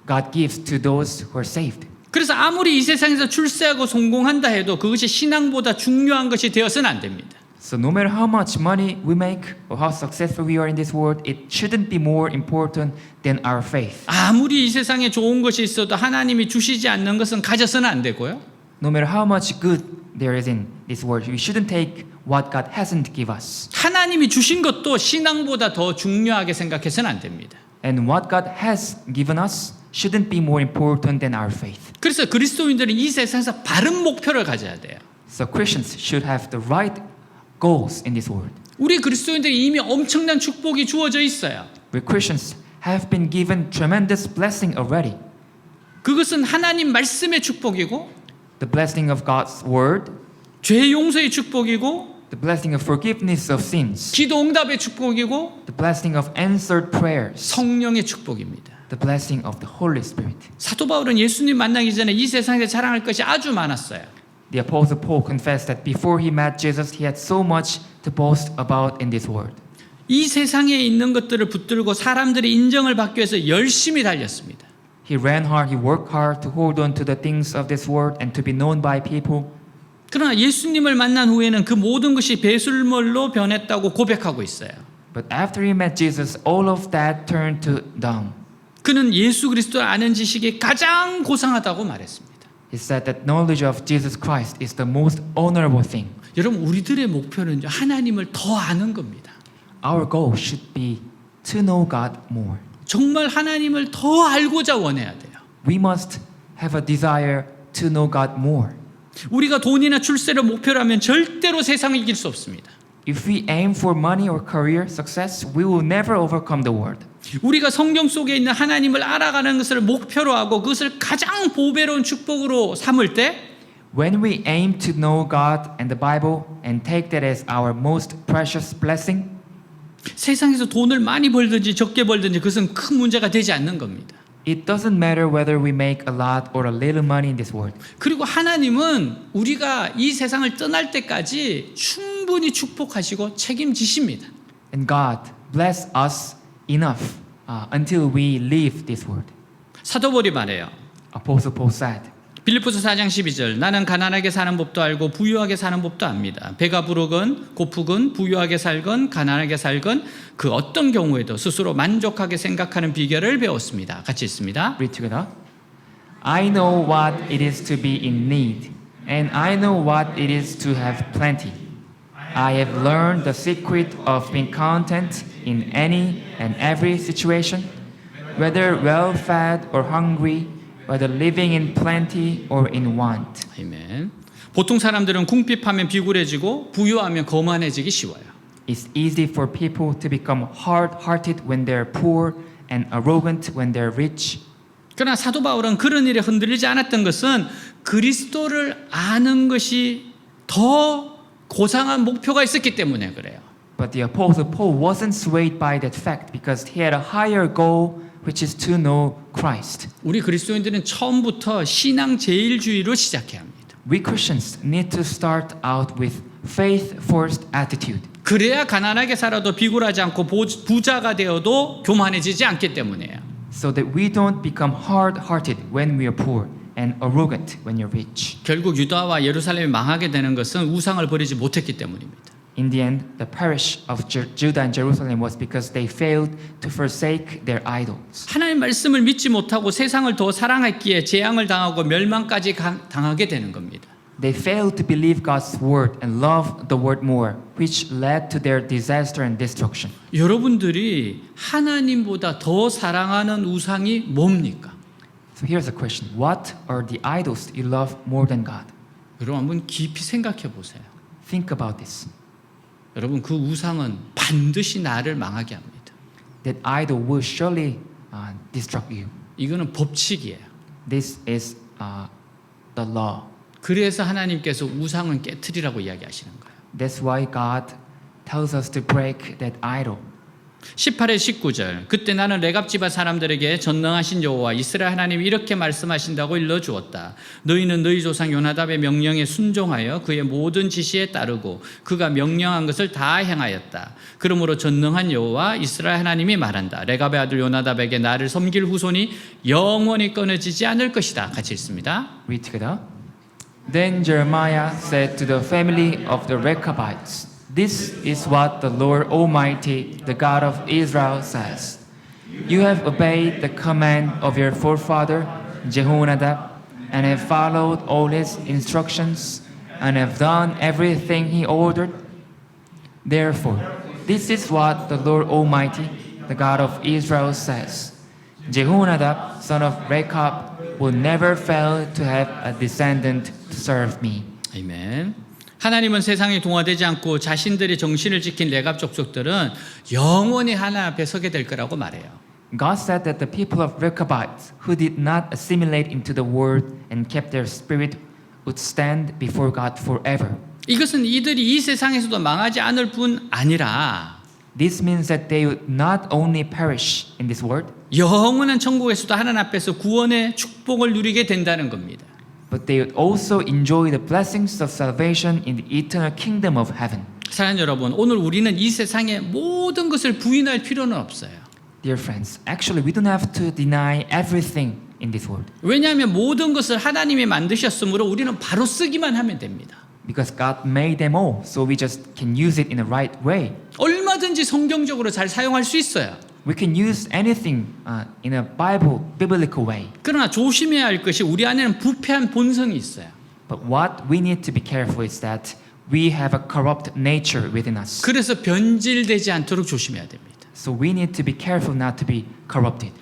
God gives to those who are saved. 그래서 아무리 이 세상에서 출세하고 성공한다 해도 그것이 신앙보다 중요한 것이 되어서는 안 됩니다. So no matter how much money we make or how successful we are in this world, it shouldn't be more important than our faith. 아무리 이 세상에 좋은 것이 있어도 하나님이 주시지 않는 것은 가져서는 안 되고요. No matter how much good there is in this world, we shouldn't take what God hasn't given us. 하나님이 주신 것도 신앙보다 더 중요하게 생각해서는 안 됩니다. And what God has given us shouldn't be more important than our faith. 그래서 그리스도인들은 이 세상에서 바른 목표를 가져야 돼요. So Christians should have the right goals in this world. 우리 그리스도인들이 이미 엄청난 축복이 주어져 있어요. We Christians have been given tremendous blessing already. 그것은 하나님 말씀의 축복이고 The blessing of God's word, 죄 용서의 축복이고 the blessing of forgiveness of sins, 기도 응답의 축복이고 the blessing of answered prayers, 성령의 축복입니다. the blessing of the Holy Spirit. 사도 바울은 예수님 만나기 전에 이 세상에서 자랑할 것이 아주 많았어요. The Apostle Paul confessed that before he met Jesus, he had so much to boast about in this world. 이 세상에 있는 것들을 붙들고 사람들의 인정을 받기 위해서 열심히 달렸습니다. He ran hard, he worked hard to hold on to the things of this world and to be known by people. 그러나 예수님을 만난 후에는 그 모든 것이 배설물로 변했다고 고백하고 있어요. But after he met Jesus, all of that turned to dung. 그는 예수 그리스도를 아는 지식이 가장 고상하다고 말했습니다. He said that knowledge of Jesus Christ is the most honorable thing. 여러분 우리들의 목표는 하나님을 더 아는 겁니다. Our goal should be to know God more. 정말 하나님을 더 알고자 원해야 돼요. We must have a desire to know God more. 우리가 돈이나 출세를 목표로 하면 절대로 세상을 이길 수 없습니다. If we aim for money or career success, we will never overcome the world. 우리가 성경 속에 있는 하나님을 알아가는 것을 목표로 하고 그것을 가장 보배로운 축복으로 삼을 때 When we aim to know God and the Bible and take that as our most precious blessing, 세상에서 돈을 많이 벌든지 적게 벌든지 그것은 큰 문제가 되지 않는 겁니다. it doesn't matter whether we make a lot or a little money in this world. 그리고 하나님은 우리가 이 세상을 떠날 때까지 충분히 축복하시고 책임지십니다. And God bless us enough until we leave this world. 사도 바울이 말해요. Apostle Paul said, 빌립보서 4장 12절 나는 가난하게 사는 법도 알고 부유하게 사는 법도 압니다. 배가 부르건 고프건 부유하게 살건 가난하게 살건 그 어떤 경우에도 스스로 만족하게 생각하는 비결을 배웠습니다. 같이 있습니다. read together. I know what it is to be in need, and I know what it is to have plenty. I have learned the secret of being content in any and every situation, whether well-fed or hungry, whether living in plenty or in want. 아멘. 보통 사람들은 궁핍하면 비굴해지고 부유하면 거만해지기 쉬워요. It's easy for people to become hard-hearted when they're poor and arrogant when they're rich. 그러나 사도 바울은 그런 일에 흔들리지 않았던 것은 그리스도를 아는 것이 더 고상한 목표가 있었기 때문에 그래요. But the Apostle Paul wasn't swayed by that fact because he had a higher goal, which is to know Christ. 우리 그리스도인들은 처음부터 신앙 제일주의로 시작해야 합니다. We Christians need to start out with faith first attitude. 그래야 가난하게 살아도 비굴하지 않고 부자가 되어도 교만해지지 않기 때문이에요. So that we don't become hard-hearted when we are poor and arrogant when you're rich. 결국 유다와 예루살렘이 망하게 되는 것은 우상을 버리지 못했기 때문입니다. In the end, the parish of Judah and Jerusalem was because they failed to forsake their idols. 하나님 말씀을 믿지 못하고 세상을 더 사랑했기에 재앙을 당하고 멸망까지 당하게 되는 겁니다. They failed to believe God's word and love the word more, which led to their disaster and destruction. 여러분들이 하나님보다 더 사랑하는 우상이 뭡니까? So here's a question. What are the idols you love more than God? 여러분 한번 깊이 생각해 보세요. Think about this. 여러분 그 우상은 반드시 나를 망하게 합니다. That idol will surely destruct you. 이거는 법칙이에요. This is the law. 그래서 하나님께서 우상은 깨트리라고 이야기하시는 거예요. That's why God tells us to break that idol. 18의 19절 그때 나는 레갑 지파 사람들에게 전능하신 여호와 이스라엘 하나님이 이렇게 말씀하신다고 일러주었다. 너희는 너희 조상 요나답의 명령에 순종하여 그의 모든 지시에 따르고 그가 명령한 것을 다 행하였다. 그러므로 전능한 여호와 이스라엘 하나님이 말한다. 레갑의 아들 요나답에게 나를 섬길 후손이 영원히 끊어지지 않을 것이다. 같이 읽습니다. Read together. Then Jeremiah said to the family of the Rechabites, "This is what the Lord Almighty, the God of Israel, says. You have obeyed the command of your forefather Jehonadab, and have followed all his instructions, and have done everything he ordered. Therefore, this is what the Lord Almighty, the God of Israel, says. Jehonadab, son of Rechab, will never fail to have a descendant to serve me." 아멘. 하나님은 세상에 동화되지 않고 자신들의 정신을 지킨 레갑 족속들은 영원히 하나님 앞에 서게 될 거라고 말해요. God said that the people of Rechabites who did not assimilate into the world and kept their spirit would stand before God forever. 이것은 이들이 이 세상에서도 망하지 않을 뿐 아니라 This means that they would not only perish in this world, 영원한 천국에서도 하나님 앞에서 구원의 축복을 누리게 된다는 겁니다. but they would also enjoy the blessings of salvation in the eternal kingdom of heaven. 사랑하는 여러분, 오늘 우리는 이 세상의 모든 것을 부인할 필요는 없어요. Dear friends, actually we don't have to deny everything in this world 왜냐하면 모든 것을 하나님이 만드셨으므로 우리는 바로 쓰기만 하면 됩니다. because God made them all, so we just can use it in the right way. 얼마든지 성경적으로 잘 사용할 수 있어요. We can use anything in a biblical way. 그러나 조심해야 할 것이 우리 안에는 부패한 본성이 있어요. But what we need to be careful is that we have a corrupt nature within us. 그래서 변질되지 않도록 조심해야 됩니다. So we need to be careful not to be corrupted.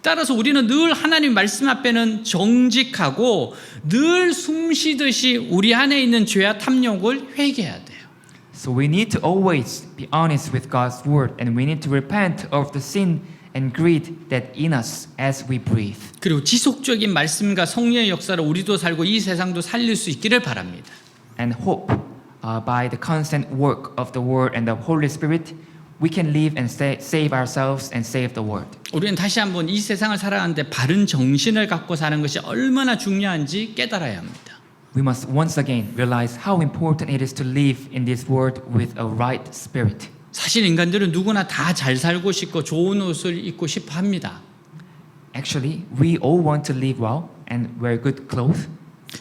따라서 우리는 늘 하나님 말씀 앞에는 정직하고 늘 숨쉬듯이 우리 안에 있는 죄와 탐욕을 회개해야 돼요. So we need to always be honest with God's word, and we need to repent of the sin and greed that in us as we breathe. 그리고 지속적인 말씀과 성령의 역사로 우리도 살고 이 세상도 살릴 수 있기를 바랍니다. And hope by the constant work of the word and the Holy Spirit, we can live and save ourselves and save the world. 우리는 다시 한번 이 세상을 살아가는데 바른 정신을 갖고 사는 것이 얼마나 중요한지 깨달아야 합니다. We must once again realize how important it is to live in this world with a right spirit. 사실 인간들은 누구나 다 잘 살고 싶고 좋은 옷을 입고 싶어 합니다. Actually, we all want to live well and wear good clothes.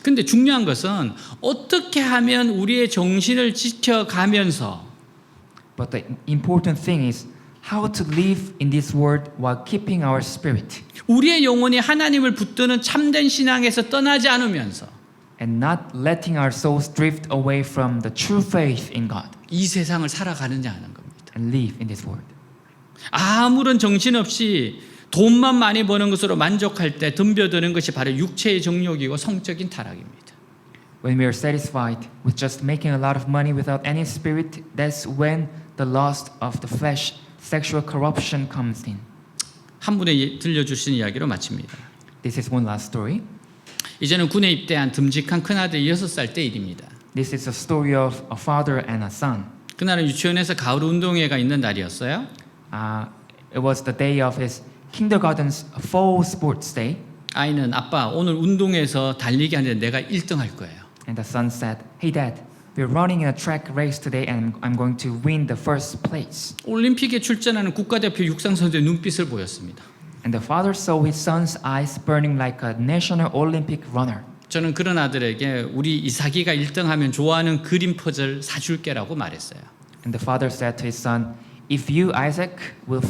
근데 중요한 것은 어떻게 하면 우리의 정신을 지켜가면서 But the important thing is how to live in this world while keeping our spirit 우리의 영혼이 하나님을 붙드는 참된 신앙에서 떠나지 않으면서 and not letting our souls drift away from the true faith in God 이 세상을 살아가느냐 하는 겁니다. and live in this world. 아무런 정신없이 돈만 많이 버는 것으로 만족할 때 덤벼드는 것이 바로 육체의 정욕이고 성적인 타락입니다. When we are satisfied with just making a lot of money without any spirit, that's when the lust of the flesh, sexual corruption comes in. 한 분의 들려주신 이야기로 마칩니다. This is one last story. 이제는 군에 입대한 듬직한 큰아들이 6살 때 일입니다. This is a story of a father and a son. 그날은 유치원에서 가을 운동회가 있는 날이었어요. It was the day of his kindergarten's fall sports day. 아이는 아빠 오늘 운동회에서 달리기 하는데 내가 1등 할 거예요. And the son said, "Hey dad, we're running in a track race today and I'm going to win the first place. 올림픽에 출전하는 국가대표 육상 선수의 눈빛을 보였습니다. And the father saw his son's eyes burning like a national Olympic runner. 저는 그런 아들에게 우리 이삭이가 1등하면 좋아하는 그림 퍼즐 사줄게라고 말했어요. And the father said to his son, if you, Isaac, will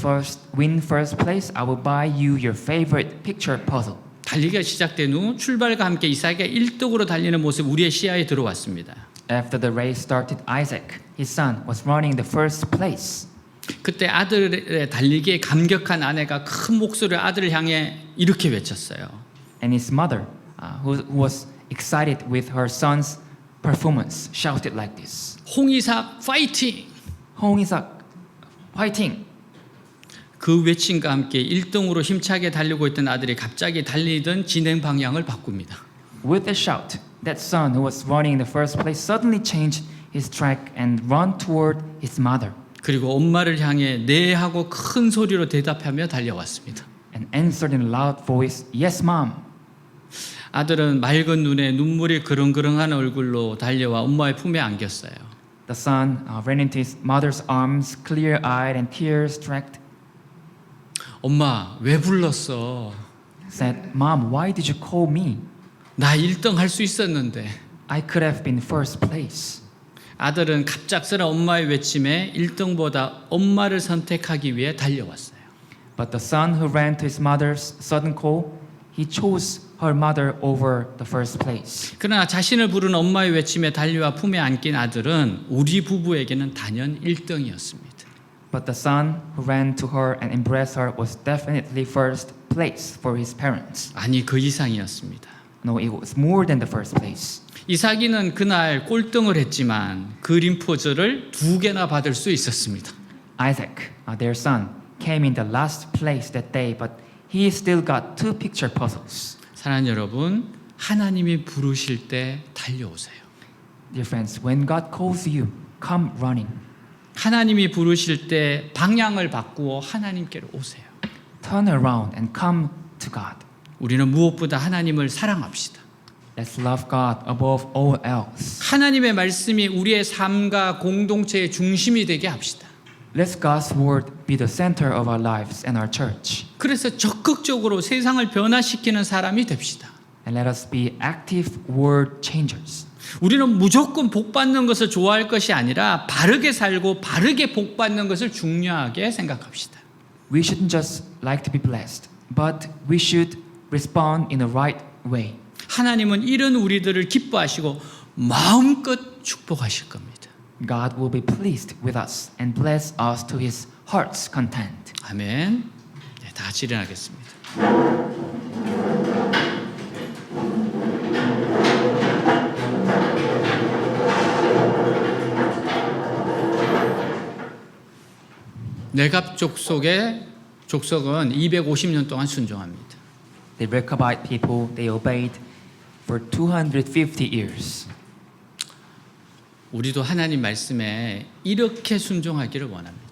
win first place, I will buy you your favorite picture puzzle. 달리기가 시작된 후 출발과 함께 이삭이가 1등으로 달리는 모습 우리의 시야에 들어왔습니다. After the race started, Isaac, his son, was running the first place. 그때 아들의 달리기에 감격한 아내가 큰 목소리로 아들을 향해 이렇게 외쳤어요. And his mother, who was excited with her son's performance, shouted like this. 홍이삭 파이팅! 홍이삭, fighting! 그 외침과 함께 1등으로 힘차게 달리고 있던 아들이 갑자기 달리던 진행 방향을 바꿉니다. With a shout, that son who was running in the first place suddenly changed his track and ran toward his mother. 그리고 엄마를 향해 네 하고 큰 소리로 대답하며 달려왔습니다. And answered in a loud voice, yes, mom. 아들은 맑은 눈에 눈물이 그릉그릉한 얼굴로 달려와 엄마의 품에 안겼어요. The son ran into his mother's arms, clear-eyed and tears-tracked. 엄마, 왜 불렀어? Said, Mom, why did you call me? 나 1등 할 수 있었는데. I could have been first place. 아들은 갑작스러운 엄마의 외침에 1등보다 엄마를 선택하기 위해 달려왔어요. But the son who ran to his mother's sudden call, he chose her mother over the first place. 그러나 자신을 부르는 엄마의 외침에 달려와 품에 안긴 아들은 우리 부부에게는 단연 1등이었습니다. But the son who ran to her and embraced her was definitely first place for his parents. 아니, 그 이상이었습니다. No, it was more than the first place. 이삭이는 그날 꼴등을 했지만 그림 퍼즐을 2개나 받을 수 있었습니다. Isaac, their son, came in the last place that day, but he still got 2 picture puzzles. 사랑하는 여러분, 하나님이 부르실 때 달려오세요. Dear friends, when God calls you, come running. 하나님이 부르실 때 방향을 바꾸어 하나님께로 오세요. Turn around and come to God. 우리는 무엇보다 하나님을 사랑합시다. Let's love God above all else. 하나님의 말씀이 우리의 삶과 공동체의 중심이 되게 합시다. Let God's word be the center of our lives and our church. 그래서 적극적으로 세상을 변화시키는 사람이 됩시다. And let us be active word changers. 우리는 무조건 복받는 것을 좋아할 것이 아니라 바르게 살고 바르게 복받는 것을 중요하게 생각합시다. We shouldn't just like to be blessed, but we should respond in the right way. 하나님은 이런 우리들을 기뻐하시고 마음껏 축복하실 겁니다. God will be pleased with us and bless us to his heart's content. 아멘. 네, 다 같이 일어나겠습니다. 네갑 족속은 250년 동안 순종합니다. The Rechabite people, they obeyed for 250 years. 우리도 하나님 말씀에 이렇게 순종하기를 원합니다.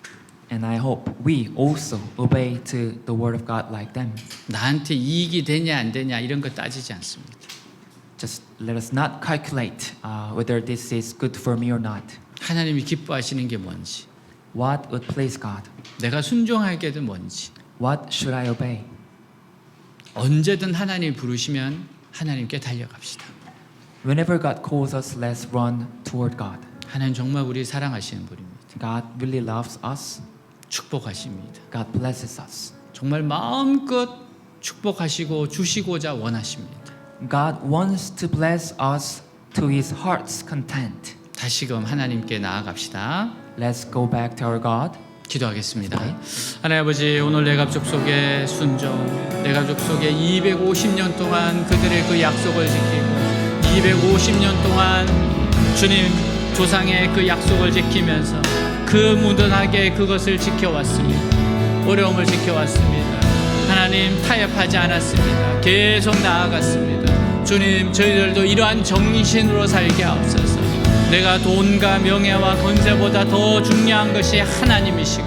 And I hope we also obey to the word of God like them. 나한테 이익이 되냐 안 되냐 이런 거 따지지 않습니다. Just let us not calculate whether this is good for me or not. 하나님이 기뻐하시는 게 뭔지, What would please God? 내가 순종하게 된 뭔지, What should I obey? 언제든 하나님이 부르시면 하나님께 달려갑시다. Whenever God calls us, let's run toward God. 하나님 정말 우리 사랑하시는 분입니다. God really loves us. 축복하십니다. God blesses us. 정말 마음껏 축복하시고 주시고자 원하십니다. God wants to bless us to his heart's content. 다시금 하나님께 나아갑시다. Let's go back to our God. 기도하겠습니다. 하나님 아버지, 오늘 내 가족 속에 순종, 내 가족 속에 250년 동안 그들의 그 약속을 지키고 250년 동안 주님 조상의 그 약속을 지키면서 그 무던하게 그것을 지켜왔습니다. 어려움을 지켜왔습니다. 하나님 타협하지 않았습니다. 계속 나아갔습니다. 주님, 저희들도 이러한 정신으로 살게 하옵소서. 내가 돈과 명예와 권세보다 더 중요한 것이 하나님이시고,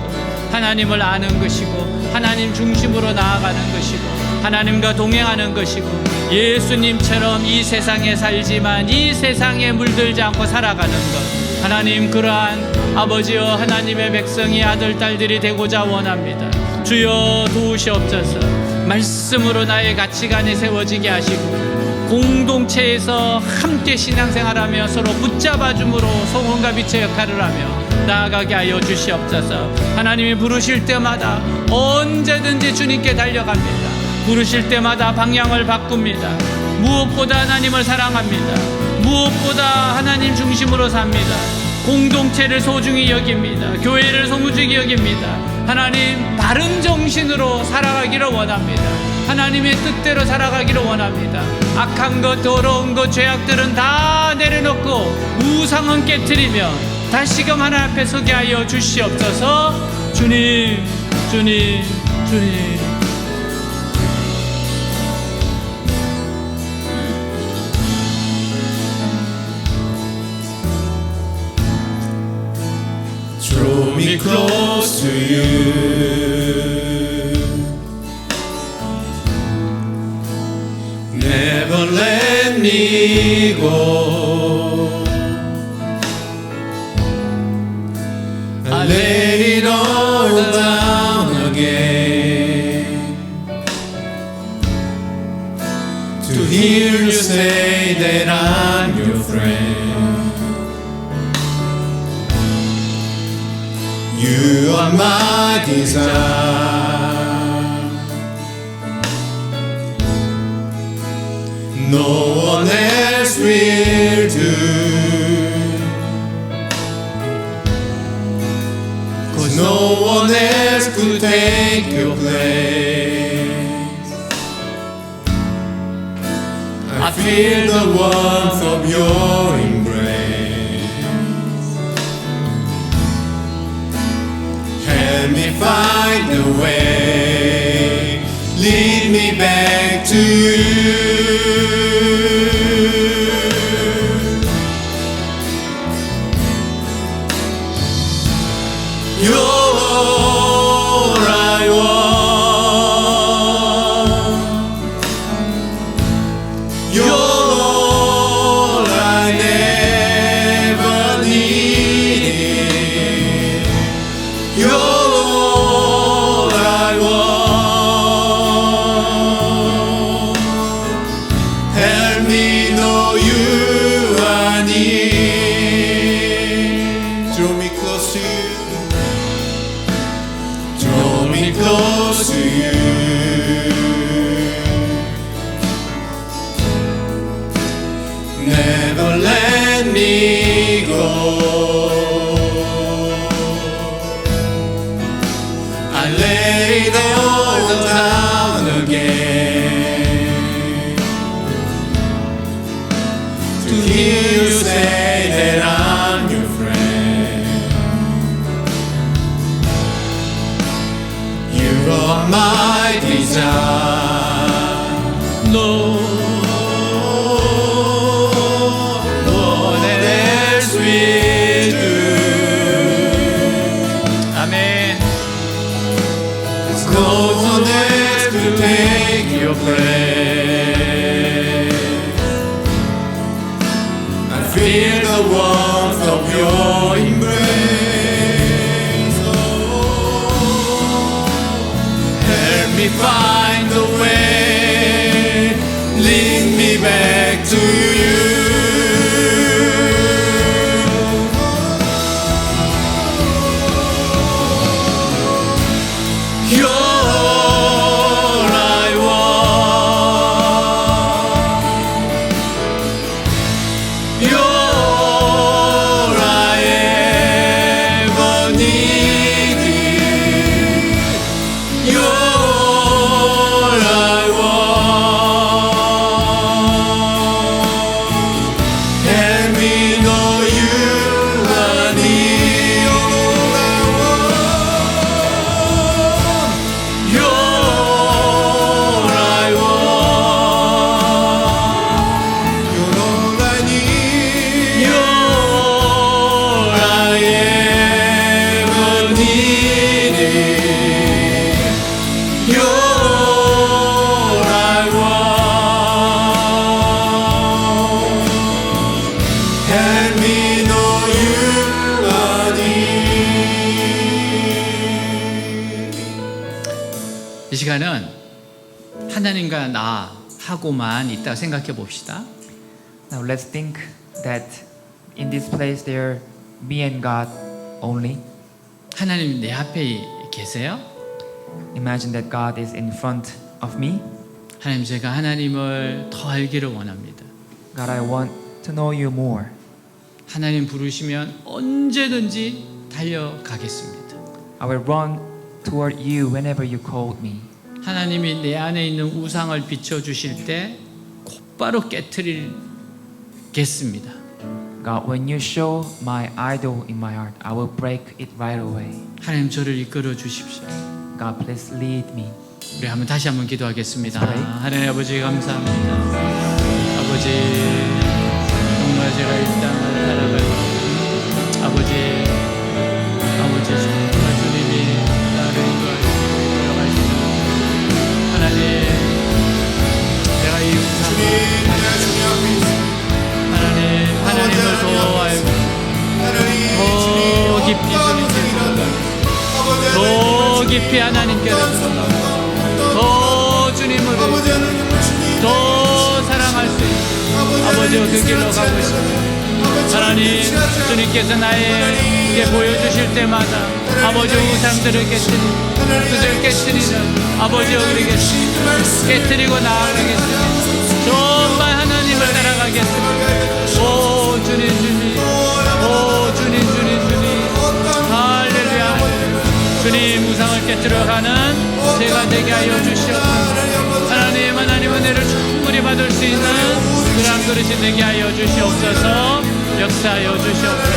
하나님을 아는 것이고, 하나님 중심으로 나아가는 것이고, 하나님과 동행하는 것이고, 예수님처럼 이 세상에 살지만 이 세상에 물들지 않고 살아가는 것, 하나님 그러한 아버지여 하나님의 백성이 아들 딸들이 되고자 원합니다. 주여 도우시옵소서. 말씀으로 나의 가치관이 세워지게 하시고 공동체에서 함께 신앙생활하며 서로 붙잡아줌으로 소금과 빛의 역할을 하며 나아가게 하여 주시옵소서. 하나님이 부르실 때마다 언제든지 주님께 달려갑니다. 부르실 때마다 방향을 바꿉니다. 무엇보다 하나님을 사랑합니다. 무엇보다 하나님 중심으로 삽니다. 공동체를 소중히 여깁니다. 교회를 소중히 여깁니다. 하나님 바른 정신으로 살아가기를 원합니다. 하나님의 뜻대로 살아가기를 원합니다. 악한 것, 더러운 것, 죄악들은 다 내려놓고 우상은 깨트리며 다시금 하나님 앞에 서게 하여 주시옵소서. 주님, 주님, 주님. Draw me close to you. Never let me go. I lay it all down again to hear you say that I'm your friend. You are my desire. No one else will do. 'Cause no one else could take your place. I feel the warmth of your embrace. Help me find the way, lead me back to you. You're all I want. You're all I never needed. You're all I want. Help me know you are near. Draw me close to you. Draw me close to you. Never let me go. I lay it all down again to hear you say that I'm your friend. You are my desire. No one else will do. 아멘. No one else could take your place. I feel the warmth of your embrace. Oh, help me find the way, lead me back to you. You're all I want. You're all I ever needed. You're all I want. 시간은 하나님과 나하고만 있다 생각해 봅시다. Now let's think that in this place there me and God only. 하나님 내 앞에 계세요? Imagine that God is in front of me. 하나님, 제가 하나님을 더 알기를 원합니다. God, I want to know you more. 하나님 부르시면 언제든지 달려가겠습니다. I will run toward you whenever you called me. 하나님이 내 안에 있는 우상을 비춰주실 때 곧바로 깨트리겠습니다. God, when you show my idol in my heart, I will break it right away. 하나님, 저를 이끌어 주십시오. God, please lead me. 우리 다시 한번 기도하겠습니다. Let's pray. 하나님 아버지 감사합니다. 아버지, 정말 제가 이 땅을 살아갈 때 아버지 정말 주님이 나를 인도하시고 하나님, 내가 이 우상을 하나님을 더 알고 더 깊이 더 깊이 하나님께로 더 주님을 더 사랑할 수 있는 아버지와 그 길로 가고 있습니다. 하나님, 주님께서 나에게 보여주실 때마다 아버지 우상들을 깨뜨리고 그들을 깨뜨리는 아버지와 우리 깨뜨리고 나아가겠습니다. 정말 하나님을 따라가겠습니다. 오 주님 할렐루야. 주님 우상을 깨뜨려가는 제가 되게 하여 주시옵소서. 하나님 은혜를 충분히 받을 수 있는 그러한 그릇이 되게 하여 주시옵소서. 역사하여 주시옵소서.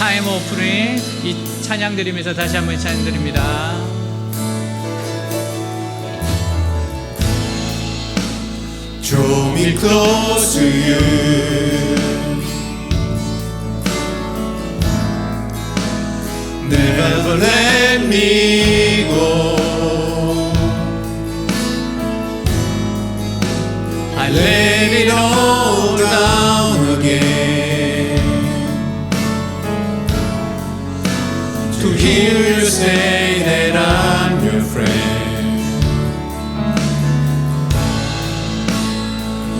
타임 오프닝 이 찬양 드리면서 다시 한번 찬양 드립니다. Draw me close to you. Never let me go. I lay it all down again to hear you say that I'm your friend.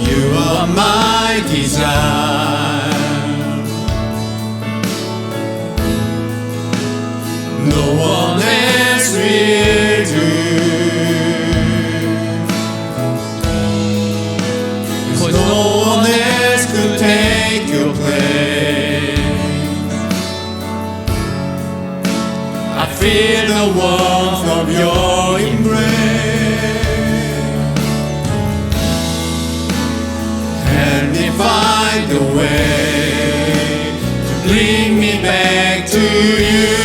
You are my desire. No one else will do. 'Cause no one else could take your place. I feel the warmth of your embrace. Help me find the way to bring me back to you.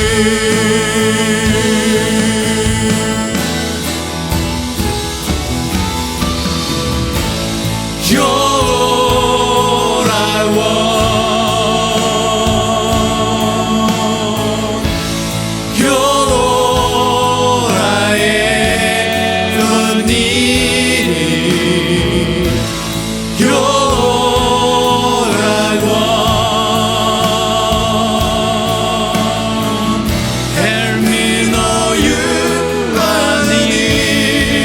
You're all I want. You're all I ever needed. You're all I want. Help me know you are near.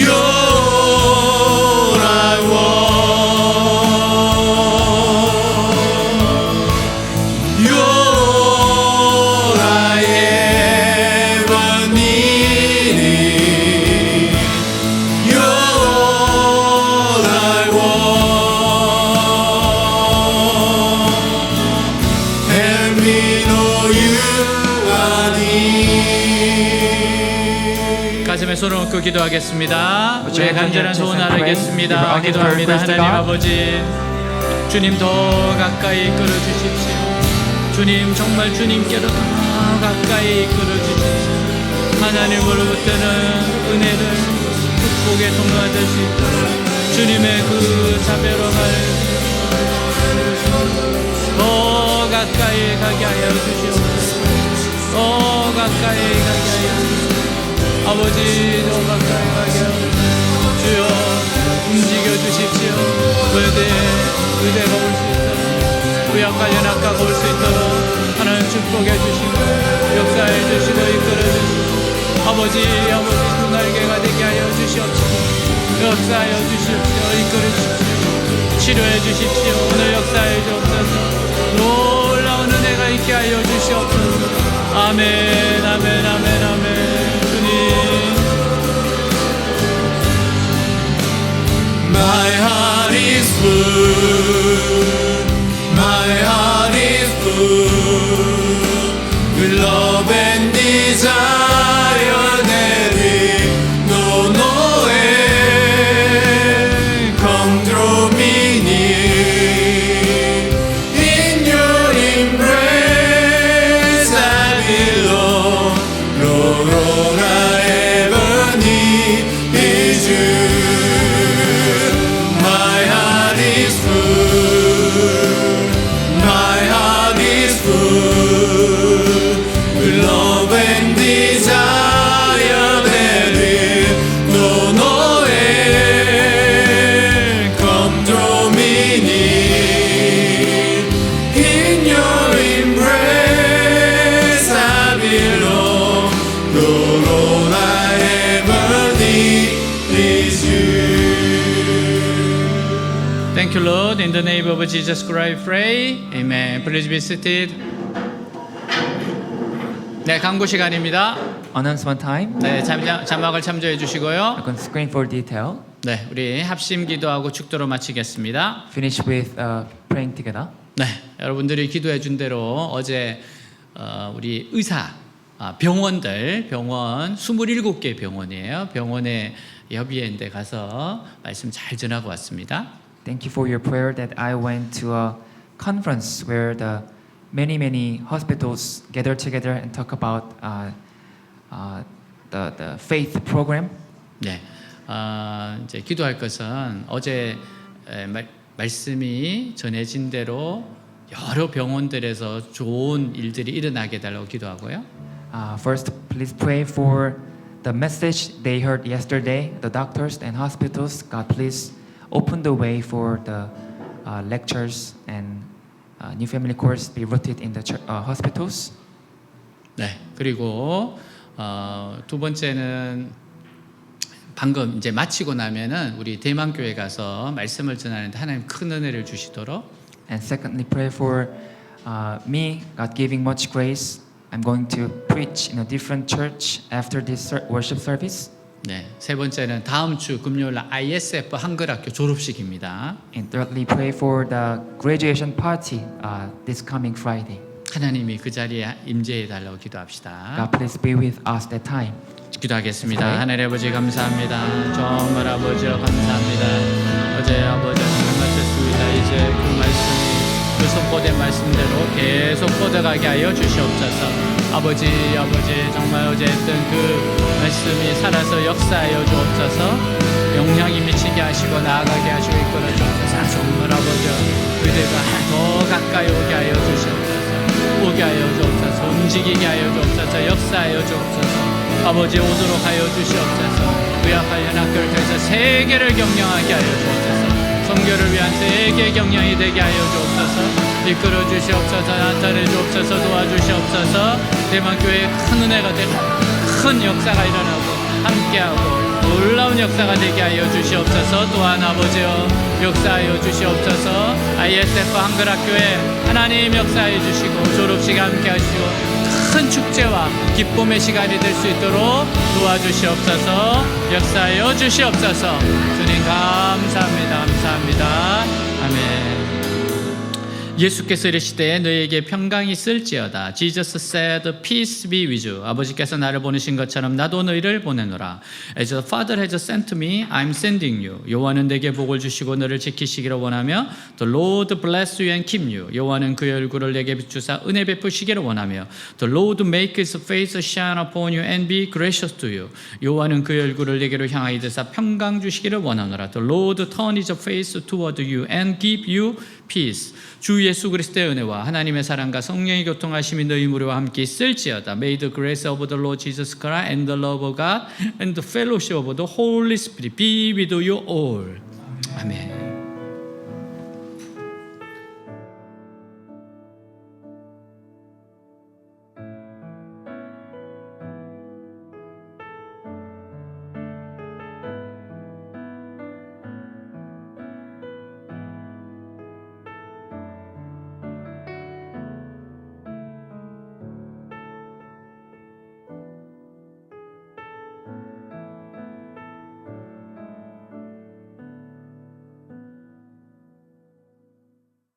You're all I want. You're all I ever needed. You're all I want. Help me know you are near. 가슴에 손을 얹고 기도하겠습니다. Put 우리의 your hand on your 간절한 chest 소원 and pray. 알겠습니다. Give our 기도합니다. request to 하나님 God. 아버지, 주님 더 가까이 이끌어 주십시오. 주님 정말 주님께로 더 가까이 이끌어 주십시오. 하나님으로부터는 은혜를 축복의 통로가 될 수 있도록 주님의 그 자비로움을 더 가까이 가게 하여 주시옵소서. 더 가까이 가게 하여 주시옵소서. 아버지 더 가까이 가게 하여 주여 움직여 주십시오. 너희들 아버지 그 날개가 되게 하여 주시옵소서. 역사하여 주시옵시오. 이끌어 주십시오. 치료해 주십시오. 오늘 역사해 주옵소서. 놀라운 은혜가 있게 하여 주시옵소서. 아멘 아멘 아멘 아멘. 주님 My heart is full, my heart is full, with love and desire that we know end. Come draw me near, in your embrace I belong. Lord, all I ever need is you. My heart is full, my heart is full, with love and desire that will know no end. Come draw me near, in your embrace I belong. Lord, all I ever need is you. Thank you, Lord. In the name of Jesus Christ, pray. Amen. Please be seated. 네, 광고 시간입니다. Announcement time. 네, 자막을 참조해 주시고요. I can screen for detail. 네, 우리 합심 기도하고 축도로 마치겠습니다. Finish with praying together. 네, 여러분들이 기도해 준 대로 어제 우리 의사 병원들 병원 27개 병원이에요. 병원에 협의회인데 가서 말씀 잘 전하고 왔습니다. Thank you for your prayer that I went to a conference where the many hospitals gather together and talk about the faith program. 네, 이제 기도할 것은 어제 말씀이 전해진 대로 여러 병원들에서 좋은 일들이 일어나게 해달라고 기도하고요. First, please pray for the message they heard yesterday. The doctors and hospitals, God, please open the way for the lectures and new family course be rooted in the hospitals. 네, 그리고 두 번째는 방금 이제 마치고 나면은 우리 대만교회 가서 말씀을 전하는데 하나님 큰 은혜를 주시도록. And secondly, pray for me, God giving much grace. I'm going to preach in a different church after this worship service. 네, 세 번째는 다음 주 금요일 날 ISF 한글학교 졸업식입니다. And thirdly, pray for the graduation party this coming Friday. 하나님이 그 자리에 임재해 달라고 기도합시다. God, please be with us that time. 기도하겠습니다. 네. 하나님 아버지 감사합니다. 정말 아버지여 감사합니다. 어제 아버지 말씀 마쳤습니다. 이제 그 말씀이 그 선포된 말씀대로 계속 뻗어가게 하여 주시옵소서. 아버지 정말 어제 했던 그 말씀이 살아서 역사하여 주옵소서. 영향이 미치게 하시고 나아가게 하시고 이끌어 주옵소서. 정말 아버지 그대가 더 가까이 오게 하여 주시옵소서. 오게 하여 주옵소서. 움직이게 하여 주옵소서. 역사하여 주옵소서. 아버지 오도록 하여 주시옵소서. 의학관련 학교를 통해서 세계를 경영하게 하여 주옵소서. 선교를 위한 세계 경영이 되게 하여 주옵소서. 이끌어 주시옵소서. 나타내 주옵소서. 도와주시옵소서. 대만교회에 큰 은혜가 되고 큰 역사가 일어나고 함께하고 놀라운 역사가 되게 하여 주시옵소서. 또한 아버지여 역사하여 주시옵소서. ISF 한글학교에 하나님 역사해 주시고 졸업식 함께 하시고 큰 축제와 기쁨의 시간이 될 수 있도록 도와주시옵소서. 역사하여 주시옵소서. 주님 감사합니다. 감사합니다. 아멘. 예수께서 이르시되 너희에게 평강이 있을지어다. Jesus said, peace be with you. 아버지께서 나를 보내신 것처럼 나도 너희를 보내노라. As the Father has sent me, I'm sending you. 여호와는 내게 복을 주시고 너를 지키시기를 원하며 The Lord bless you and keep you. 여호와는 그의 얼굴을 내게 비추사 은혜 베푸시기를 원하며 The Lord make his face shine upon you and be gracious to you. 여호와는 그의 얼굴을 내게로 향하여 드사 평강 주시기를 원하노라. The Lord turn his face toward you and give you peace. 주 예수 그리스도의 은혜와 하나님의 사랑과 성령의 교통하심이 너희 무리와 함께 있을지어다. May the grace of the Lord Jesus Christ and the love of God and the fellowship of the Holy Spirit be with you all. 아멘.